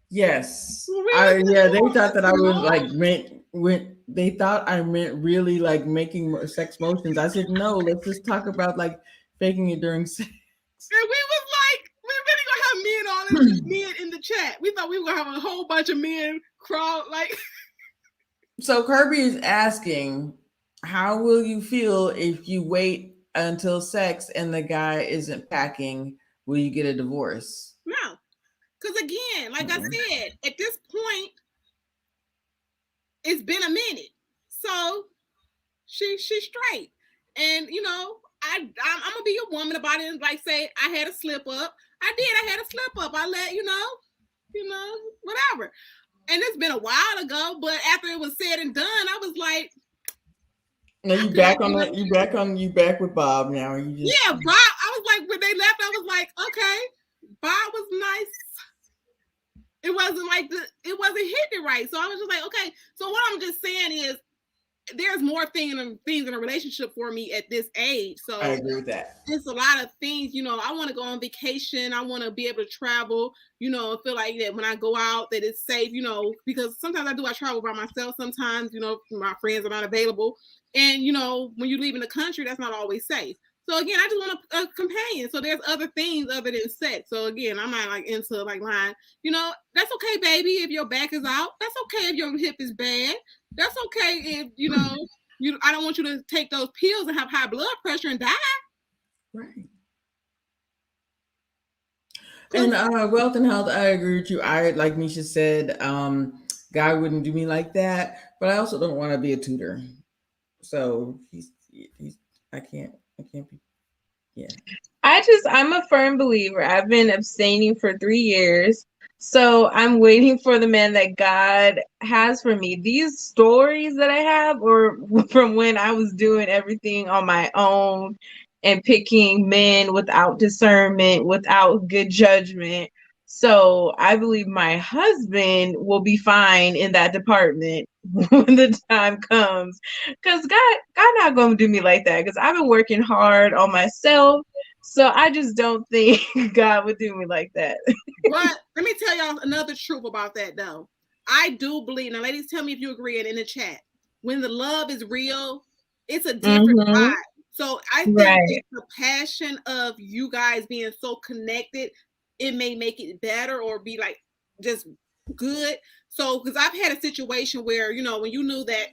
Yes. They thought that I was like they thought I meant really like making sex motions. I said, no, let's just talk about like faking it during sex. And we was like, we really gonna have men in the chat. We thought we were gonna have a whole bunch of men crawl like. So Kirby is asking, how will you feel if you wait until sex and the guy isn't packing? Will you get a divorce? No, because again, like I said, at this point, it's been a minute. So she's straight, and you know, I'm gonna be a woman about it and like say I had a slip up. I had a slip up. I let you know, whatever. And it's been a while ago, but after it was said and done, I was like, "No, you back on that? You back with Bob now? Yeah, Bob. I was like, when they left, I was like, okay, Bob was nice. It wasn't like it wasn't hitting it right. So I was just like, okay. So what I'm just saying is, there's more things in a relationship for me at this age. So I agree with that. It's a lot of things, you know. I want to go on vacation. I want to be able to travel, you know, feel like that when I go out that it's safe, you know, because sometimes I travel by myself. Sometimes, you know, my friends are not available. And, you know, when you leave in the country, that's not always safe. So again, I just want a companion. So there's other things other than sex. So again, I'm not like into like lying. You know, that's okay, baby, if your back is out. That's okay if your hip is bad. That's okay if, you know, I don't want you to take those pills and have high blood pressure and die. Right. And wealth and health, I agree with you. I, like Misha said, guy wouldn't do me like that, but I also don't want to be a tutor. So I can't be. Yeah. I'm a firm believer. I've been abstaining for 3 years. So I'm waiting for the man that God has for me. These stories that I have are from when I was doing everything on my own and picking men without discernment, without good judgment. So I believe my husband will be fine in that department when the time comes. Cause God not gonna do me like that. Cause I've been working hard on myself. So I just don't think God would do me like that. But let me tell y'all another truth about that though. I do believe, now ladies, tell me if you agree in the chat. When the love is real, it's a different Mm-hmm. vibe. So I think Right. it's the passion of you guys being so connected, it may make it better or be like just good. So, because I've had a situation where, you know, when you knew that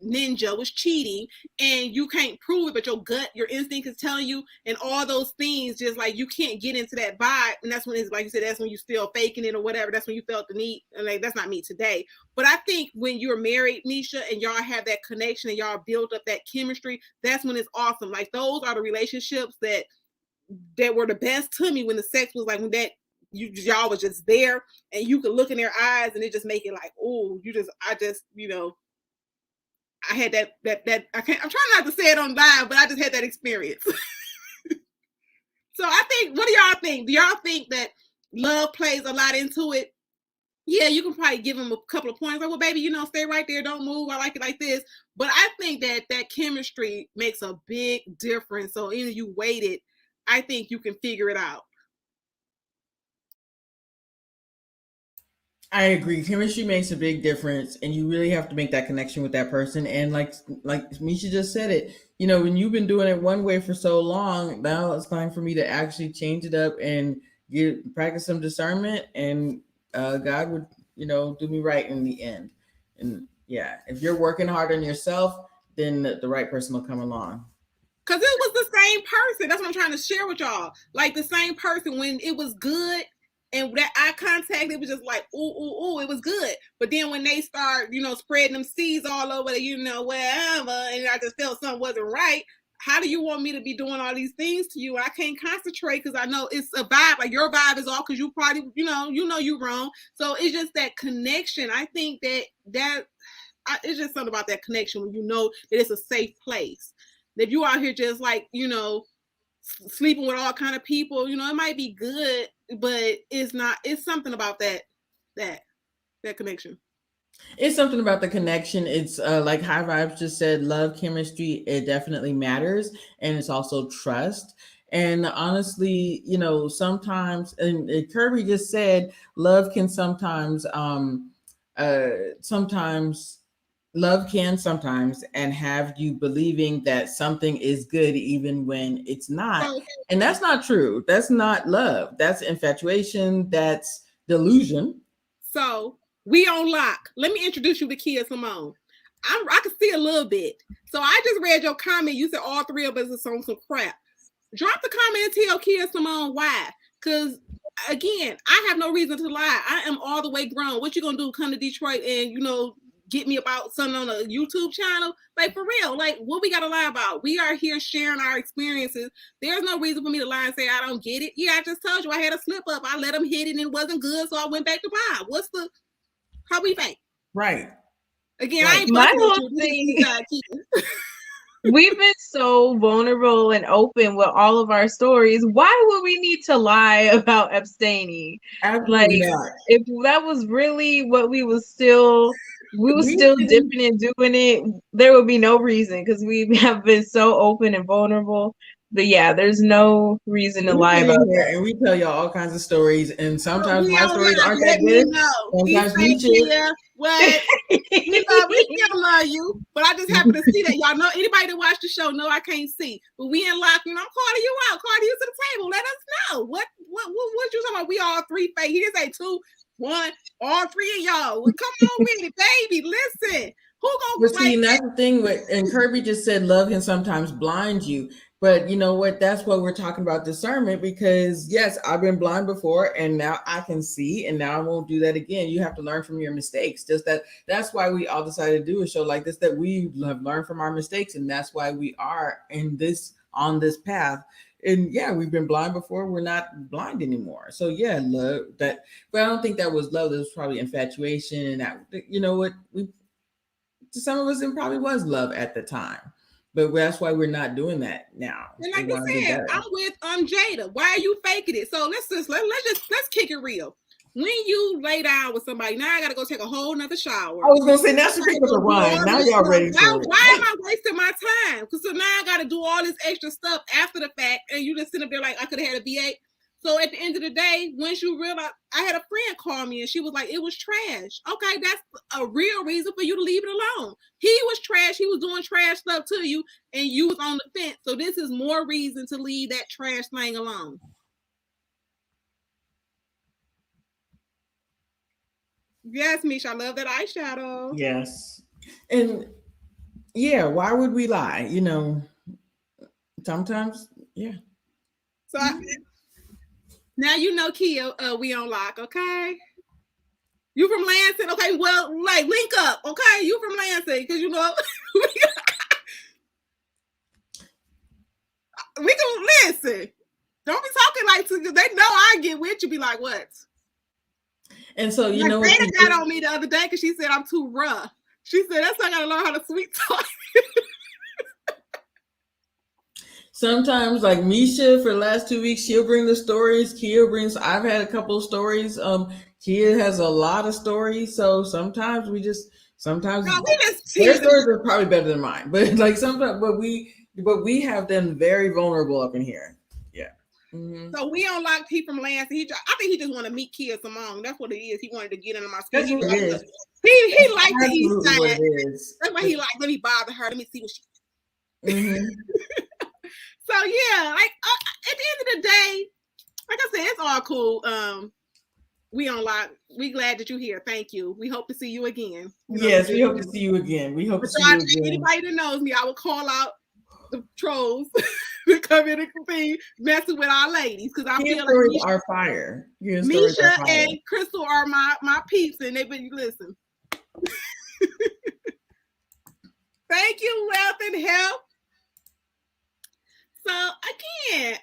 Ninja was cheating and you can't prove it, but your gut, your instinct is telling you, and all those things, just like you can't get into that vibe. And that's when it's like you said, that's when you still faking it or whatever. That's when you felt the need. And like, that's not me today. But I think when you're married, Misha, and y'all have that connection and y'all build up that chemistry, that's when it's awesome. Like those are the relationships that were the best to me, when the sex was like, when that y'all was just there and you could look in their eyes and it just make it like, oh, I just, you know, I had that I'm trying not to say it on live, but I just had that experience. So I think, what do y'all think? Do y'all think that love plays a lot into it? Yeah, you can probably give them a couple of points. Like, well, baby, you know, stay right there. Don't move. I like it like this. But I think that chemistry makes a big difference. So either you waited, I think you can figure it out. I agree. Chemistry makes a big difference, and you really have to make that connection with that person. And like Misha just said it, you know, when you've been doing it one way for so long, now it's time for me to actually change it up and practice some discernment, and God would, you know, do me right in the end. And yeah, if you're working hard on yourself, then the right person will come along. Cause it was the same person. That's what I'm trying to share with y'all. Like the same person, when it was good and that eye contact, it was just like, ooh, ooh, ooh, it was good. But then when they start, you know, spreading them seeds all over, you know, wherever, and I just felt something wasn't right. How do you want me to be doing all these things to you? I can't concentrate because I know it's a vibe. Like your vibe is off because you probably, you know you wrong. So it's just that connection. I think it's just something about that connection when you know that it's a safe place. If you out here just like, you know, sleeping with all kind of people, you know, it might be good, but it's not. It's something about that that connection. It's something about the connection. It's like High Vibes just said, love, chemistry, it definitely matters. And it's also trust. And honestly, you know, sometimes, and Kirby just said, love can sometimes love can sometimes and have you believing that something is good even when it's not. So And that's not true. That's not love. That's infatuation. That's delusion. So we on lock. Let me introduce you to Kia Simone. I can see a little bit. So I just read your comment. You said all three of us is on some crap. Drop the comment and tell Kia Simone why. Because again, I have no reason to lie. I am all the way grown. What you gonna do? Come to Detroit and get me about something on a YouTube channel? Like for real? Like what we gotta lie about? We are here sharing our experiences. There's no reason for me to lie and say I don't get it. Yeah, I just told you I had a slip up. I let them hit it and it wasn't good, so I went back to buy. What's the how we think? Right. Again, I Right. ain't My fucking with whole you. This is thing, beside Keaton. we've been so vulnerable and open with all of our stories. Why would we need to lie about abstaining? Like, Absolutely not. if that was really what we was We still didn't. dipping and doing it, there would be no reason because we have been so open and vulnerable. But yeah, there's no reason to We lie get about in here that. and we tell y'all all kinds of stories, and sometimes We my on stories lock. aren't that Let me good. know. Be Sometimes safe, Misha. Kia. What? We still love you, but I just happen to see that y'all know. Anybody that watch the show know I can't see, but we in lock. I'm calling you out, calling you to the table. Let us know what you talking about. We all three fake. He didn't say two, one, all three of y'all. Well, come on with it, baby. Listen, who But gonna see, like? and that's the thing with, and Kirby just said love can sometimes blind you. But you know what? That's what we're talking about, discernment, because yes, I've been blind before and now I can see, and now I won't do that again. You have to learn from your mistakes. Just that's why we all decided to do a show like this, that we have learned from our mistakes, and that's why we are on this path. And yeah, we've been blind before, we're not blind anymore. So yeah, love that, but I don't think that was love. That was probably infatuation, and that, you know what, we, to some of us it probably was love at the time, but that's why we're not doing that now. And We like I want to do said, I'm better. with Jada. Why are you faking it? So let's kick it real. when you lay down with somebody, now I gotta go take a whole nother shower. I was gonna say now she picked up the wine. Now y'all ready for it. Why am I wasting my time? Because so now I gotta do all this extra stuff after the fact, and you just sit up there like I could have had a V8. So at the end of the day, once you realize, I had a friend call me and she was like, it was trash. Okay, that's a real reason for you to leave it alone. He was trash. He was doing trash stuff to you and you was on the fence. So this is more reason to leave that trash thing alone. Yes, Misha, I love that eyeshadow. Yes. And yeah, why would we lie? You know, sometimes, yeah. So now you know, Kia, we on lock, okay? You from Lansing, okay? Well, like link up, okay? You from Lansing, because you know we can listen. Don't be talking like they know I get with you. Be like, what? And so you like know, Dana got on me the other day because she said I'm too rough. She said that's why I gotta learn how to sweet talk. Sometimes, like Misha, for the last 2 weeks, she'll bring the stories. Kia brings. I've had a couple of stories. Kia has a lot of stories. So sometimes no, we just their stories are probably better than mine. But like sometimes, but we have them very vulnerable up in here. Yeah. Mm-hmm. So we don't like people from Lansing. I think he just want to meet Kia Simone. That's what it is. He wanted to get into my skin. He liked the east side. That's why he like, let me bother her. Let me see what she. Mm-hmm. So yeah, like at the end of the day, like I said, it's all cool. We on lock. We glad that you're here. Thank you. We hope to see you again. Yes, we hope to see you again. We hope to see you again. Anybody that knows me, I will call out the trolls to come in and be messing with our ladies because I feel like Misha are fire. Misha and Crystal are my peeps, and they've been listen. Thank you, wealth and health. So again,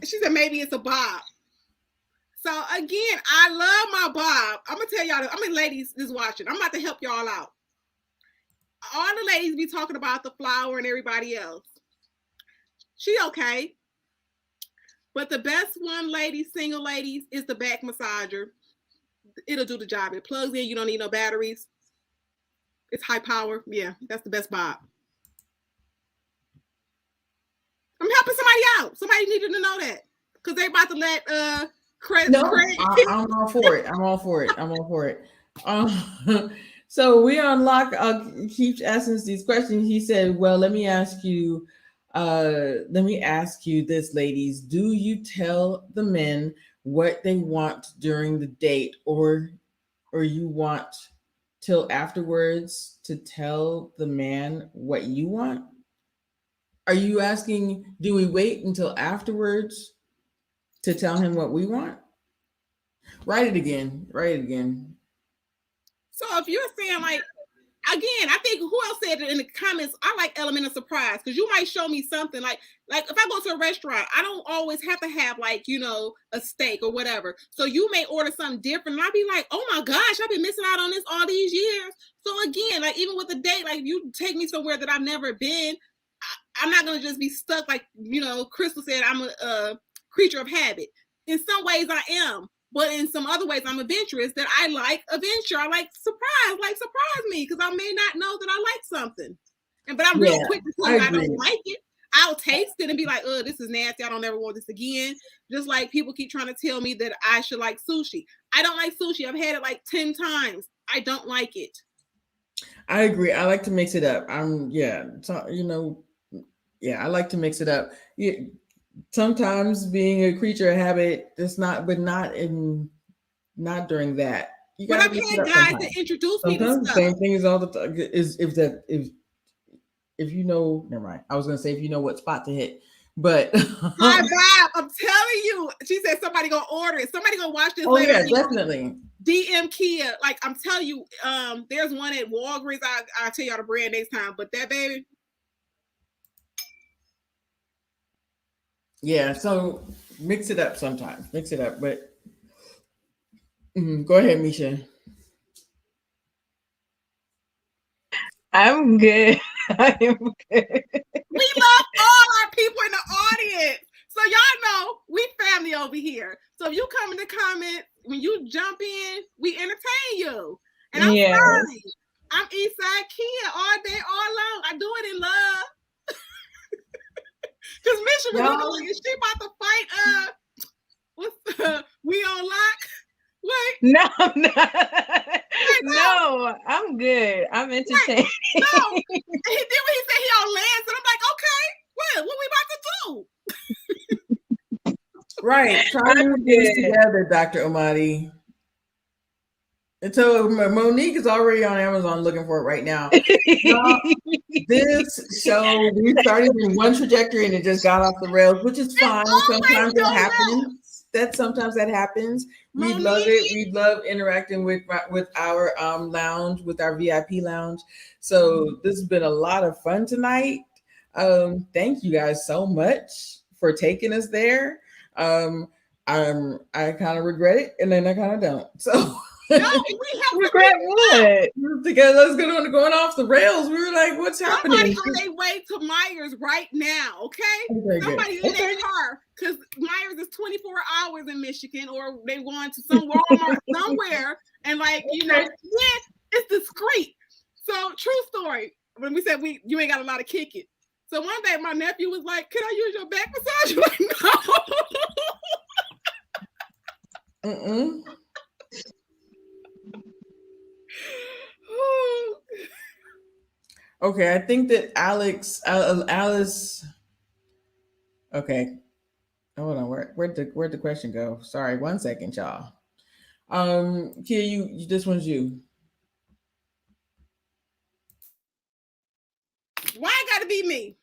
she said maybe it's a bob. So again, I love my bob. I'm gonna tell y'all. I mean, ladies is watching. I'm about to help y'all out. All the ladies be talking about the flower and everybody else. She okay, but the best one, ladies, single ladies, is the back massager. It'll do the job. It plugs in. You don't need no batteries. It's high power. Yeah, that's the best bob. I'm helping somebody out. Somebody needed to know that because they about to let I'm all for it. I'm all for it. So we unlock. Keeps asking us these questions. He said, "Well, let me ask you this, ladies. Do you tell the men what they want during the date, or you want till afterwards to tell the man what you want? Are you asking, do we wait until afterwards to tell him what we want?" Write it again. So if you're saying like, again, I think who else said it in the comments, I like element of surprise because you might show me something like if I go to a restaurant, I don't always have to have like, you know, a steak or whatever. So you may order something different and I'll be like, oh my gosh, I've been missing out on this all these years. So again, like even with a date, like you take me somewhere that I've never been, I'm not going to just be stuck. Like, you know, Crystal said, I'm a creature of habit. In some ways I am. But in some other ways, I'm adventurous that I like adventure. I like surprise me because I may not know that I like something. But I'm real quick to tell you I don't like it. I'll taste it and be like, oh, this is nasty. I don't ever want this again. Just like people keep trying to tell me that I should like sushi. I don't like sushi. I've had it like 10 times. I don't like it. I agree. I like to mix it up. I like to mix it up. Yeah. Sometimes being a creature of habit, not during that. You but I've had guys that introduce me to stuff. Same thing as all the time is if you know, never mind. I was gonna say if you know what spot to hit, but my vibe, I'm telling you. She said somebody gonna order it. Somebody gonna watch this. Oh later. Yeah, definitely. DM Kia, like I'm telling you, there's one at Walgreens. I'll tell y'all the brand next time, but that baby. Yeah, so mix it up sometimes. But go ahead, Misha. I'm good. I am good. We love all our people in the audience. So y'all know we family over here. So if you come in the comments, when you jump in, we entertain you. And I'm Yes. sorry. I'm Eastside Kia all day, all long. I do it in love. Because Misha was looking like, is she about to fight what's we on lock? Wait. No, I'm not. Wait, no, I'm good. I'm entertained. Wait, no. And he did what he said he on land. And I'm like, okay, what we about to do? Right. Try to put things together, Dr. Omadi. And so Monique is already on Amazon looking for it right now. This show, we started in one trajectory and it just got off the rails, which is fine. Sometimes that happens. Sometimes that happens. We love it. We love interacting with our lounge, with our VIP lounge. So this has been a lot of fun tonight. Thank you guys so much for taking us there. I kind of regret it, and then I kind of don't. So. No, we have regret what? Because us going off the rails. We were like, "What's happening?" Somebody on their way to Myers right now. Okay, somebody in their car because Myers is 24 hours in Michigan, or they going to some Walmart somewhere, and yeah, it's discreet. So true story. When we said you ain't got a lot of kick it. So one day my nephew was like, "Can I use your back massage?" Like, no. Okay, I think that Alice. Okay, hold on. Where'd the question go? Sorry, 1 second, y'all. Kia, you this one's you. Why it gotta be me?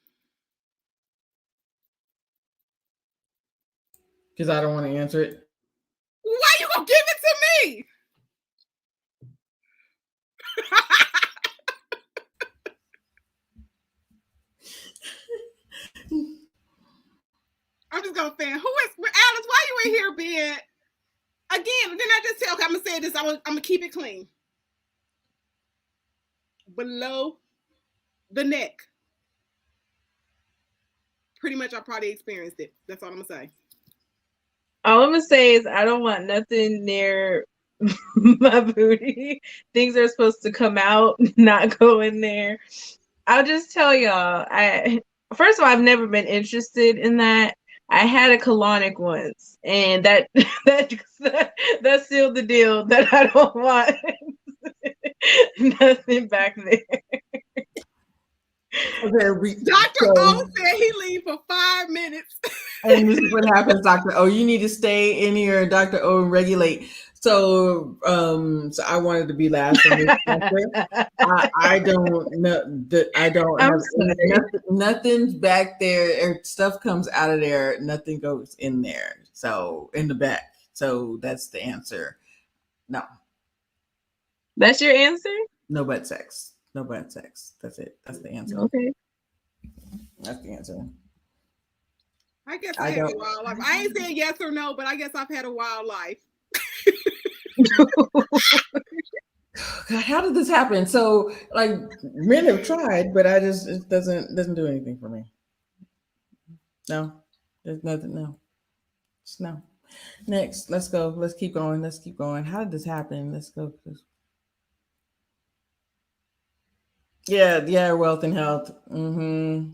Because I don't want to answer it. Why you gonna give it to me? I'm just gonna say, Alice? Why you in here being again? Then I just say, okay, I'm gonna say this. I'm gonna keep it clean. Below the neck, pretty much, I probably experienced it. That's all I'm gonna say. All I'm gonna say is I don't want nothing near my booty. Things are supposed to come out, not go in there. I'll just tell y'all. First of all, I've never been interested in that. I had a colonic once, and that sealed the deal. That I don't want nothing back there. Okay, Dr. O said he leave for 5 minutes. And this is what happens, Dr. O. You need to stay in here, Dr. O, and regulate. So, so I wanted to be last on this answer. I don't know. I don't have nothing's back there. Or stuff comes out of there. Nothing goes in there. So in the back. So that's the answer. No. That's your answer? No butt sex. No butt sex. That's it. That's the answer. Okay. That's the answer. I guess I had a wild life. I ain't saying yes or no, but I guess I've had a wild life. God, how did this happen? So, like, men have tried, but it doesn't do anything for me. No, there's nothing. No, just no. Next, let's go. Let's keep going. Let's keep going. How did this happen? Let's go. Yeah, wealth and health. Mm-hmm.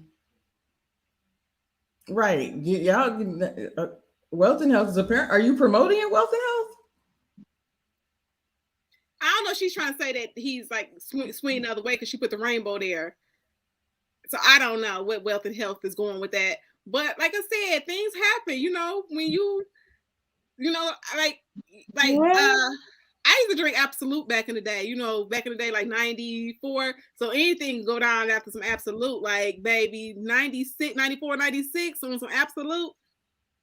Right. Y'all, wealth and health is apparent. Are you promoting it, wealth and health? I don't know. She's trying to say that he's like swinging the other way because she put the rainbow there. So I don't know what wealth and health is going with that. But like I said, things happen. When I used to drink Absolute back in the day. Back in the day, like 94. So anything go down after some Absolute, like baby 96, 94, 96 on some Absolute.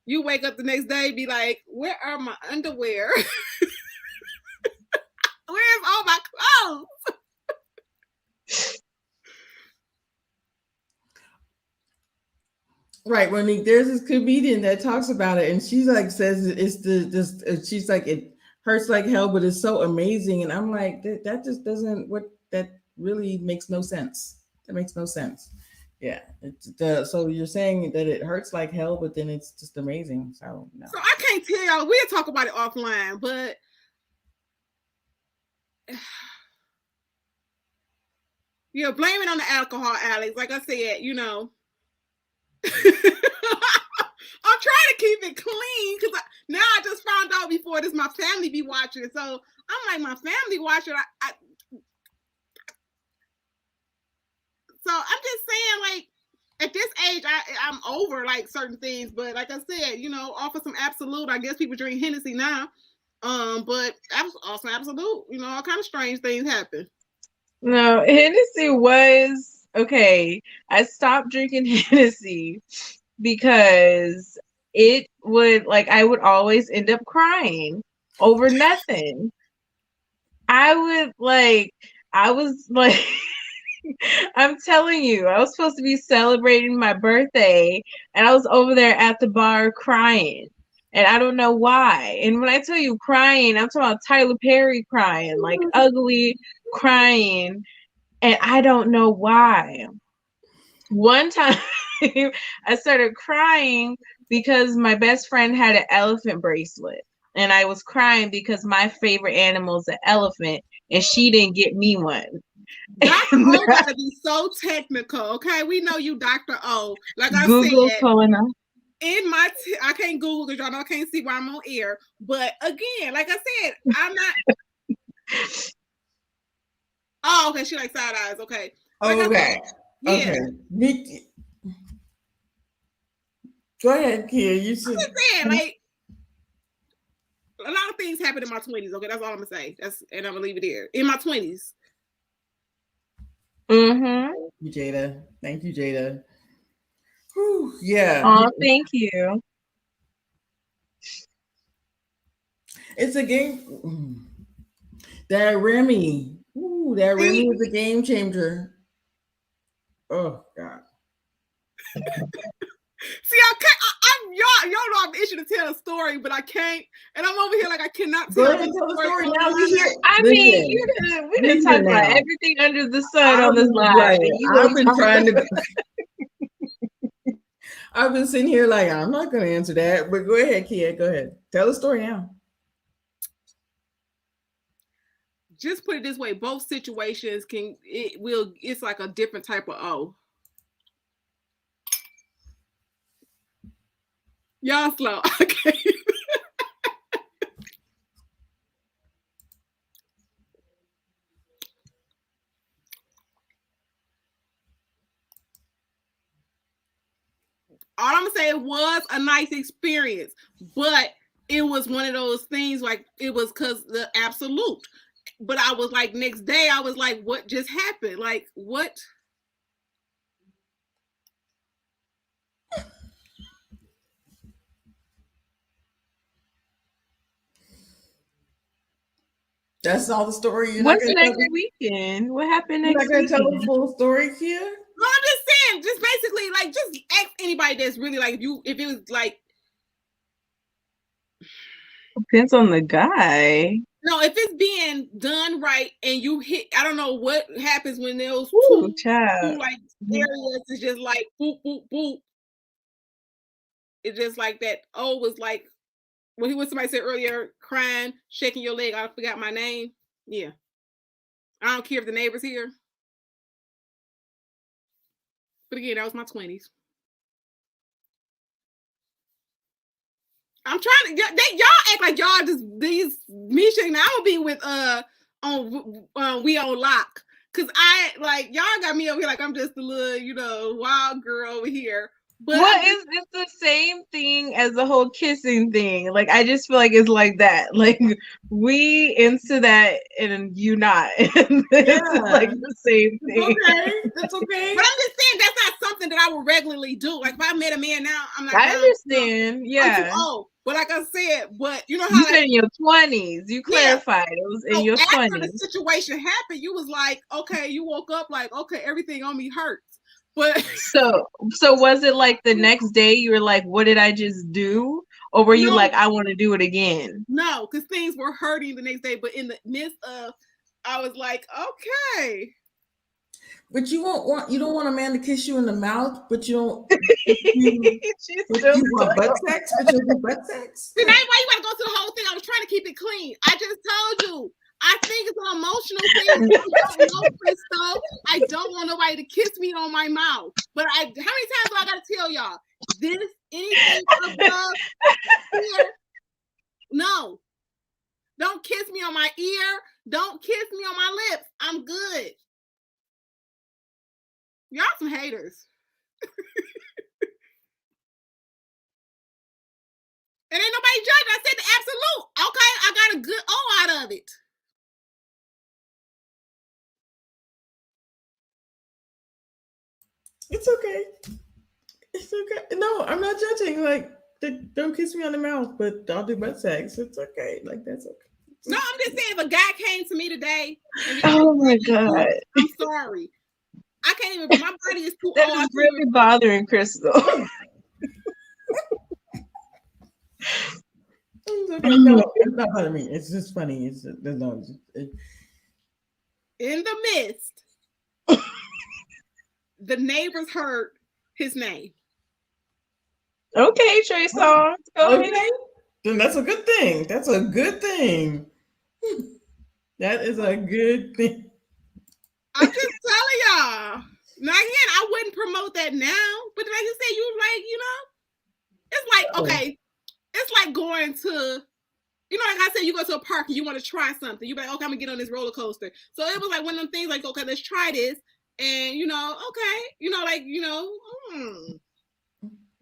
You wake up the next day, be like, where are my underwear? Where's all my clothes? Right, Monique. There's this comedian that talks about it, and she's like says she's like it hurts like hell, but it's so amazing. And I'm like, that just doesn't that really makes no sense. That makes no sense. Yeah. So you're saying that it hurts like hell, but then it's just amazing. So no. So I can't tell y'all. We'll talk about it offline, but yeah, blame it on the alcohol, Alex. Like I said, I'm trying to keep it clean because now I just found out before this my family be watching it. So I'm like, my family watching. So I'm just saying, like, at this age, I'm over like certain things. But like I said, off of some Absolute, I guess people drink Hennessy now. But also Absolute, all kind of strange things happen. No, Hennessy was okay. I stopped drinking Hennessy because it would I would always end up crying over nothing. I was like I'm telling you, I was supposed to be celebrating my birthday and I was over there at the bar crying. And I don't know why. And when I tell you crying, I'm talking about Tyler Perry crying, like ugly crying. And I don't know why. One time I started crying because my best friend had an elephant bracelet. And I was crying because my favorite animal is an elephant and she didn't get me one. Dr. O got to be so technical, okay? We know you, Dr. O. Like I Google said, Kona. I can't Google because y'all know I can't see why I'm on air. But again, like I said, I'm not. Oh, okay. She like side eyes. Okay. Like Okay. Yeah. Okay. Go ahead, Kia. You should. I'm just saying, like, a lot of things happened in my 20s. Okay, that's all I'm gonna say. And I'm gonna leave it there. In my 20s. Mm-hmm. Thank you, Jada. Thank you, Jada. Whew, yeah. Oh, thank you. It's a game. That Remy. Ooh, that Remy is a game changer. Oh God. See, I can't. Y'all know I'm itching to tell a story, but I can't. And I'm over here like I cannot Go tell. ahead and tell the story now. I mean, we didn't talk about everything under the sun on this live. Right. I've been trying to. I've been sitting here like I'm not going to answer that, but go ahead, Kia. Go ahead. Tell the story now. Just put it this way: both situations it's like a different type of O. Y'all slow. Okay. All I'm gonna say, it was a nice experience, but it was one of those things like it was because the Absolute. But I was like, next day, I was like, what just happened? Like, what? That's all the story. What's next weekend? What happened next weekend? You're not gonna tell the full story, Kia? No, I'm just saying, just basically, like, just ask anybody that's really like, if it was like. Depends on the guy. No, if it's being done right and you hit, I don't know what happens when those two like areas is just like boop, boop, boop. It's just like that. Oh, was like when somebody said earlier, crying, shaking your leg. I forgot my name. Yeah. I don't care if the neighbor's here. But again, that was my 20s. I'm trying to. Y'all act like y'all just these Misha and I will be with on We On Lock, cause I like y'all got me over here like I'm just a little wild girl over here. But it's the same thing as the whole kissing thing. Like I just feel like it's like that. Like we into that and you not. It's like the same thing. Okay, that's okay. But I'm just saying that's not something that I would regularly do. Like if I met a man now, I'm not. I understand. Yeah. Oh, but like I said, but you know how you said in your 20s. You clarified it was in your 20s. After the situation happened, you was like, okay, you woke up like, okay, everything on me hurts. But so was it like the next day you were like, what did I just do? Or were you like, I want to do it again? No, because things were hurting the next day. But in the midst of, I was like, okay. But you don't want a man to kiss you in the mouth, but you She's but still you want stuck. butt sex, but you'll do butt sex. See, that's why you gotta go through the whole thing. I was trying to keep it clean. I just told you. I think it's an emotional thing. People don't know, Crystal. I don't want nobody to kiss me on my mouth. But how many times do I gotta tell y'all? This anything above here? No. Don't kiss me on my ear. Don't kiss me on my lips. I'm good. Y'all some haters. And ain't nobody judging. I said the absolute. Okay, I got a good O out of it. It's okay. It's okay. No, I'm not judging. Like, don't kiss me on the mouth, but I'll do butt sex. It's okay. Like, that's okay. No, I'm just saying, if a guy came to me today, and Oh my God. I'm sorry. I can't even. My body is too That old. is really bothering Crystal. It's okay. No, it's not bothering me. It's just funny. In the midst, the neighbors heard his name. Okay, Trey Songz. Go okay. ahead. Then that's a good thing. That's a good thing. That is a good thing. I'm just telling y'all. Now again, I wouldn't promote that now, but like you said, it's like okay, it's like going to, like I said, you go to a park and you want to try something. You're like, okay, I'm gonna get on this roller coaster. So it was like one of them things, like, okay, let's try this, and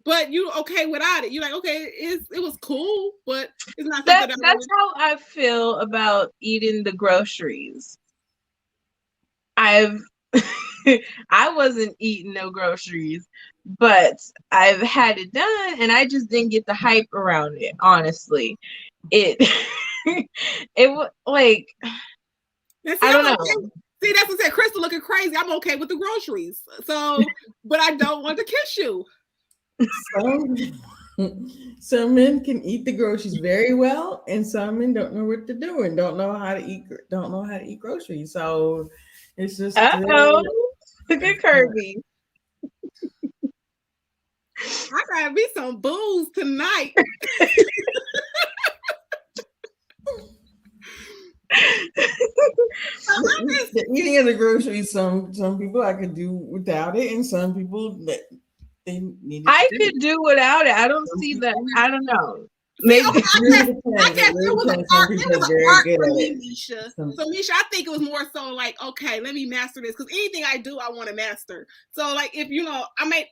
but you okay without it. You're like, okay, it was cool, but it's not something That's how I feel about eating the groceries. I wasn't eating no groceries, but I've had it done and I just didn't get the hype around it, honestly. It was like, see, I don't know. Okay. See, that's what I said. Crystal looking crazy. I'm okay with the groceries. So, but I don't want to kiss you. Some men can eat the groceries very well, and some men don't know what to do and don't know how to eat groceries. So it's just look at Kirby. I gotta be some booze tonight. The eating of the groceries, some people I could do without it, and some people that they need. I could do without it. I don't see that. I don't know. Maybe I guess it was an art for me, Misha. So Misha, I think it was more so like, okay, let me master this, because anything I do, I want to master. So like, if I may.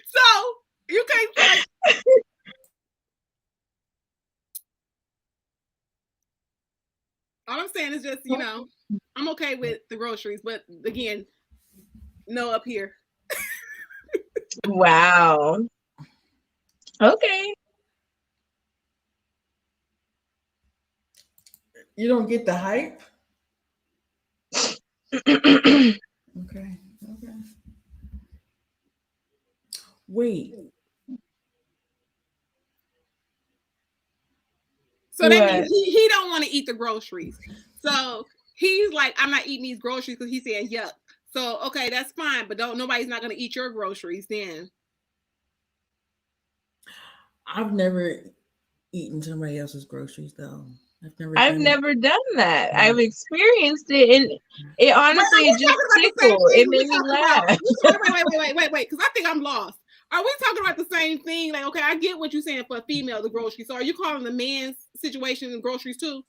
So you can't. All I'm saying is just, I'm okay with the groceries, but again, no up here. Wow. Okay. You don't get the hype? Okay. Wait. So that means he don't want to eat the groceries. So he's like, I'm not eating these groceries because he said yuck. So okay, that's fine, but nobody's not gonna eat your groceries then. I've never eaten somebody else's groceries though. I've never done that. I've experienced it, and it honestly just tickled. It made me laugh. Wait, because I think I'm lost. Are we talking about the same thing? Like, okay, I get what you're saying for a female, the groceries. So are you calling the man's situation in groceries too?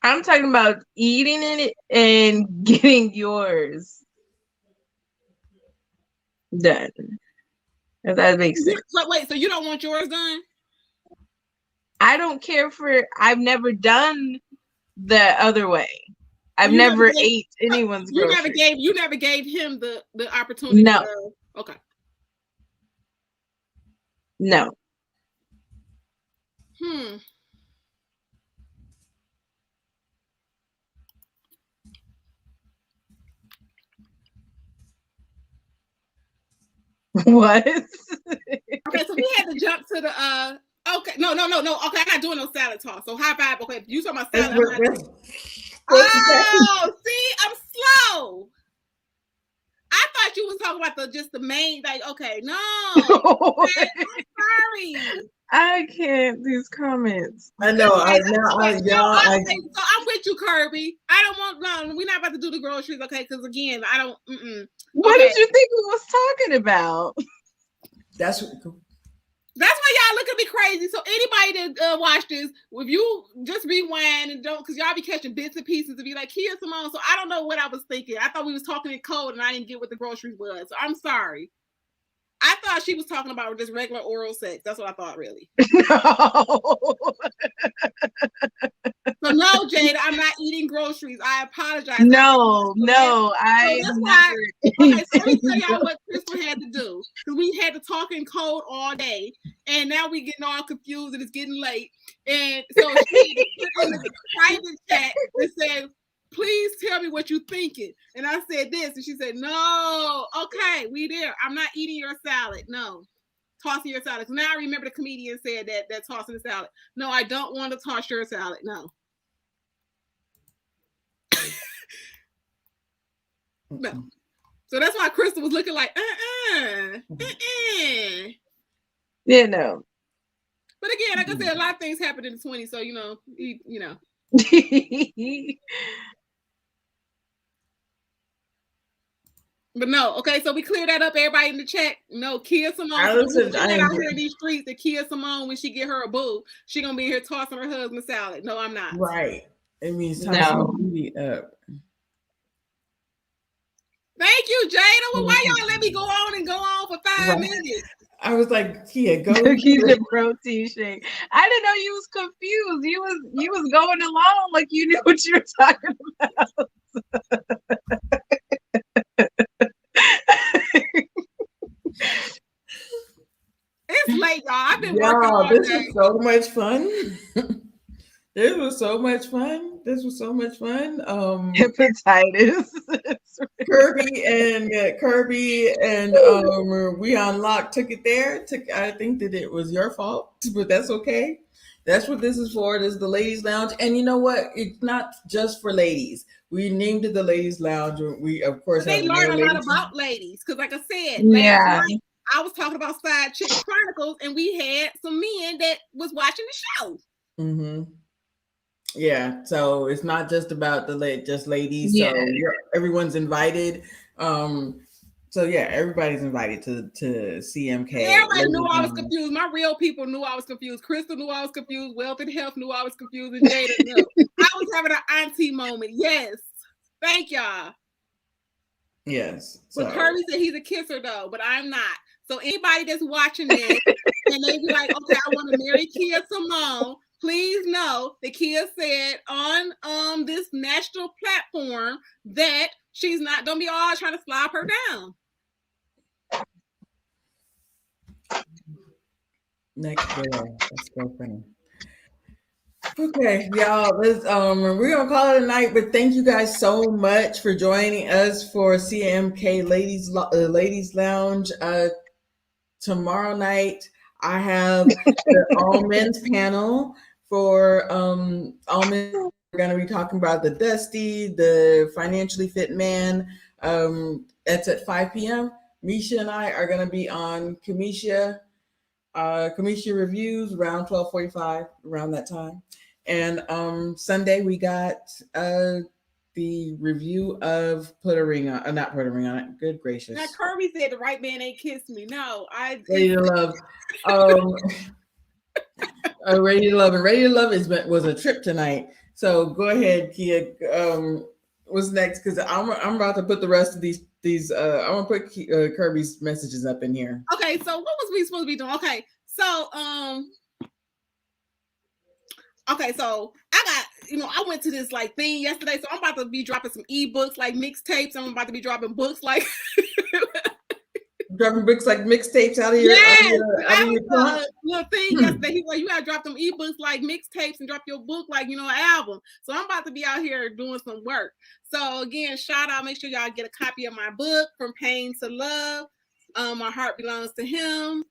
I'm talking about eating it and getting yours done. If that makes sense. So wait, so you don't want yours done? I don't care I've never done the other way. I've never ate anyone's groceries. You never gave him the opportunity. No. Okay. No. What? Okay, so we had to jump to the Okay, no. Okay, I'm not doing no salad talk. So high five. Okay, if you talking about That's salad, I'm not doing. Oh, see, I'm slow. I thought you was talking about just the main, like, okay, no. Okay, I'm sorry. I can't, these comments. I know. So I'm with you, Kirby. I don't want, no, we're not about to do the groceries, okay? Because again, I don't, What okay. did you think we was talking about? That's why y'all look at me crazy. So anybody that watch this, if you just rewind and don't, because y'all be catching bits and pieces to be like, Kia Simone. So I don't know what I was thinking. I thought we was talking in code and I didn't get what the groceries was. So I'm sorry. I thought she was talking about just regular oral sex. That's what I thought, really. No. So no, Jada, I'm not eating groceries. I apologize. No, I never. Okay, so let me tell y'all what Crystal had to do. Because we had to talk in code all day. And now we getting all confused and it's getting late. And so she put in the private chat and said, please tell me what you're thinking. And I said this. And she said, no. Okay, we there. I'm not eating your salad. No. Tossing your salad. So now I remember the comedian said that tossing the salad. No, I don't want to toss your salad. No. No. So that's why Crystal was looking like, Yeah, no. But again, like I said, a lot of things happened in the 20s, so you know. But no, okay, so we clear that up, everybody in the chat. No, Kia Simone. I out here in these streets that Kia Simone, when she get her a boo, she gonna be here tossing her husband salad. No, I'm not. Right. It means tossing booty up. Thank you, Jada. Well, why y'all let me go on for 5 minutes? I was like, Kia, go. Cookies and protein shake. I didn't know you was confused. You was going along like you knew what you were talking about. It's late, y'all. I've been working all this day. Was so much fun. This was so much fun. Hepatitis. Kirby and We Unlocked took it there. I think that it was your fault, but that's okay. That's what this is for. This is the Ladies Lounge. And you know what? It's not just for ladies. We named it the Ladies Lounge. We, of course, they learn a lot about ladies. Because like I said, last night, I was talking about Side Chick Chronicles, and we had some men that was watching the show. Mm-hmm. Yeah, so it's not just about just ladies. Yeah. So everyone's invited. So yeah, everybody's invited to CMK. Everybody knew I was confused. My real people knew I was confused. Crystal knew I was confused. Wealth and Health knew I was confused. And Jada knew. I was having an auntie moment. Yes. Thank y'all. Yes. But Kirby said he's a kisser though, but I'm not. So anybody that's watching this and they be like, okay, I want to marry Kia Simone, please know that Kia said on this national platform that she's not, don't be all trying to slap her down. Next girl. That's so funny. Okay, y'all. We're gonna call it a night, but thank you guys so much for joining us for CMK Ladies Lounge. Tomorrow night, I have the all men's panel for all men. We're going to be talking about the Dusty, the financially fit man. That's at 5 p.m. Misha and I are going to be on Kamisha reviews around 12:45, around that time. And Sunday we got the review of Put a Ring On, not Put a Ring On It. Good gracious. Now Kirby said the right man ain't kissed me. No, Ready to Love. Ready to Love, and Ready to Love was a trip tonight. So go ahead, Kia. What's next? Because I'm about to put the rest of these. I'm gonna put Kirby's messages up in here. Okay, so what was we supposed to be doing? Okay, so I got, I went to this like thing yesterday, so I'm about to be dropping some ebooks like mixtapes. I'm about to be dropping books like dropping books like mixtapes out of your little thing yesterday. He's like, you gotta drop them ebooks like mixtapes and drop your book like an album. So I'm about to be out here doing some work. So again, shout out, make sure y'all get a copy of my book, From Pain to Love. My Heart Belongs to Him.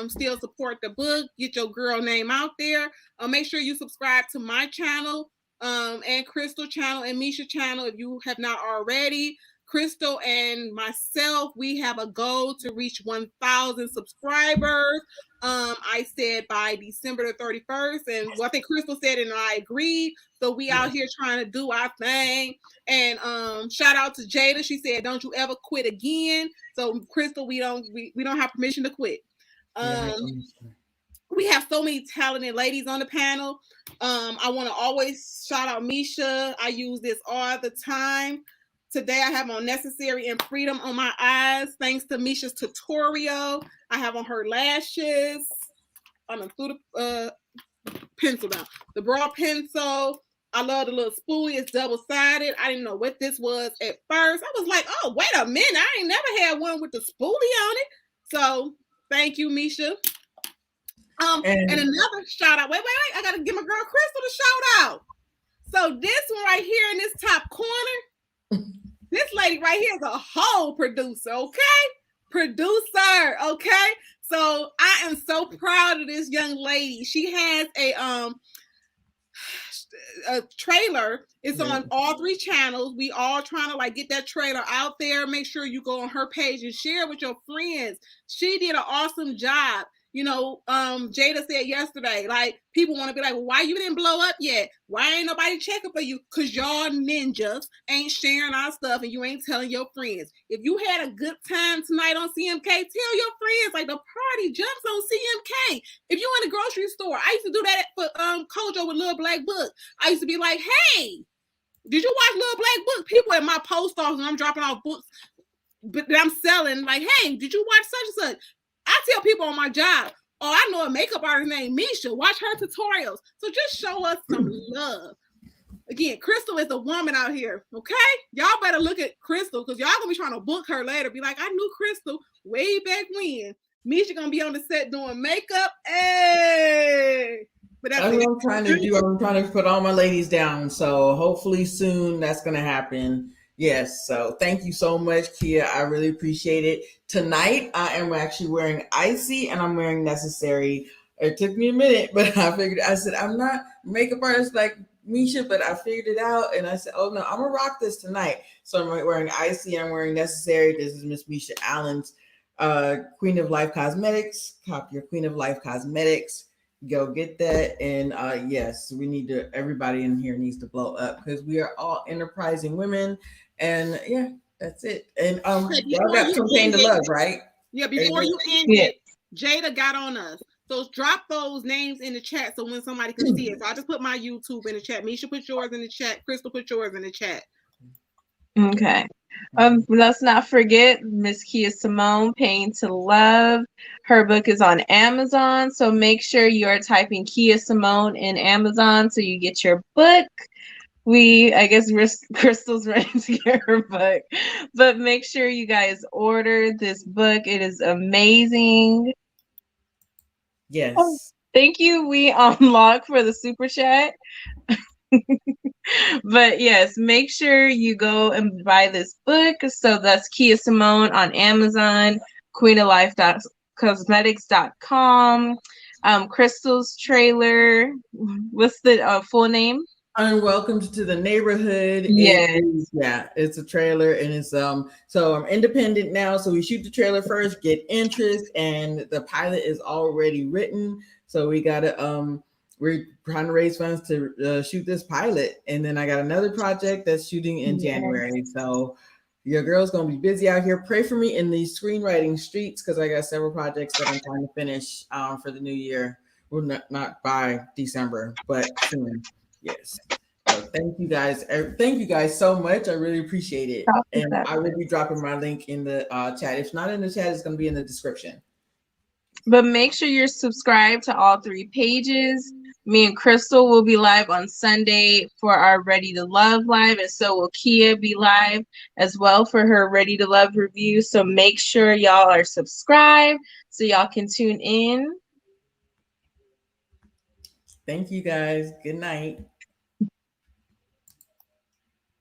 still support the book, get your girl name out there. Make sure you subscribe to my channel, and Crystal channel and Misha channel if you have not already. Crystal and myself, we have a goal to reach 1,000 subscribers. I said by December the 31st, and I think Crystal said it and I agreed. So we out here trying to do our thing. And shout out to Jada. She said, "Don't you ever quit again." So Crystal, we don't have permission to quit. We have so many talented ladies on the panel. I want to always shout out Misha. I use this all the time. Today I have on Necessary and Freedom on my eyes, thanks to Misha's tutorial. I have on her lashes. I'm gonna through the pencil down. The broad pencil. I love the little spoolie. It's double-sided. I didn't know what this was at first. I was like, oh, wait a minute. I ain't never had one with the spoolie on it. So thank you, Misha. And another shout out. Wait. I gotta give my girl Crystal a shout out. So this one right here in this top corner, this lady right here is a whole producer, okay? Producer, okay? So I am so proud of this young lady. She has a trailer. It's on all 3 channels. We all trying to like get that trailer out there. Make sure you go on her page and share it with your friends. She did an awesome job. You know, Jada said yesterday, like, people want to be like, well, why you didn't blow up yet? Why ain't nobody checking for you? Because y'all ninjas ain't sharing our stuff and you ain't telling your friends. If you had a good time tonight on CMK, tell your friends, like, the party jumps on CMK. If you in the grocery store, I used to do that for Kojo with Little Black Book. I used to be like, hey, did you watch Little Black Book? People at my post office when I'm dropping off books that I'm selling, like, hey, did you watch such and such? I tell people on my job, oh, I know a makeup artist named Misha. Watch her tutorials. So just show us some love. Again, Crystal is a woman out here, okay? Y'all better look at Crystal because y'all going to be trying to book her later. Be like, I knew Crystal way back when. Misha going to be on the set doing makeup. Hey! But that's what I'm trying to do. I'm trying to put all my ladies down. So hopefully soon that's going to happen. Yes. So thank you so much, Kia. I really appreciate it. Tonight, I am actually wearing Icy and I'm wearing Necessary. It took me a minute, but I said, I'm not a makeup artist like Misha, but I figured it out. And I said, oh no, I'm going to rock this tonight. So I'm wearing Icy. I'm wearing Necessary. This is Miss Misha Allen's Queen of Life Cosmetics. Copy your Queen of Life Cosmetics. Go get that. And yes, we need to, everybody in here needs to blow up because we are all enterprising women. And yeah, that's it. And y'all got some pain to love, right? Yeah, before you end it, Jada got on us. So drop those names in the chat so when somebody can see it. So I just put my YouTube in the chat. Misha put yours in the chat. Crystal put yours in the chat. Okay. Let's not forget Miss Kia Simone, Pain to Love. Her book is on Amazon. So make sure you are typing Kia Simone in Amazon so you get your book. I guess Crystal's ready to get her book, but make sure you guys order this book. It is amazing. Yes. Oh, thank you. We unlock for the super chat. But yes, make sure you go and buy this book. So that's Kia Simone on Amazon, queenoflife.cosmetics.com. Crystal's trailer. What's the full name? Unwelcomed to the Neighborhood. Yes. It's a trailer and it's so I'm independent now. So we shoot the trailer first, get interest, and the pilot is already written. So we gotta we're trying to raise funds to shoot this pilot. And then I got another project that's shooting in January. So your girl's gonna be busy out here. Pray for me in these screenwriting streets because I got several projects that I'm trying to finish for the new year. Well, not by December, but soon. Yes. So thank you guys. Thank you guys so much. I really appreciate it. And I will be dropping my link in the chat. If not in the chat, it's going to be in the description. But make sure you're subscribed to all 3 pages. Me and Crystal will be live on Sunday for our Ready to Love live. And so will Kia be live as well for her Ready to Love review. So make sure y'all are subscribed so y'all can tune in. Thank you guys. Good night.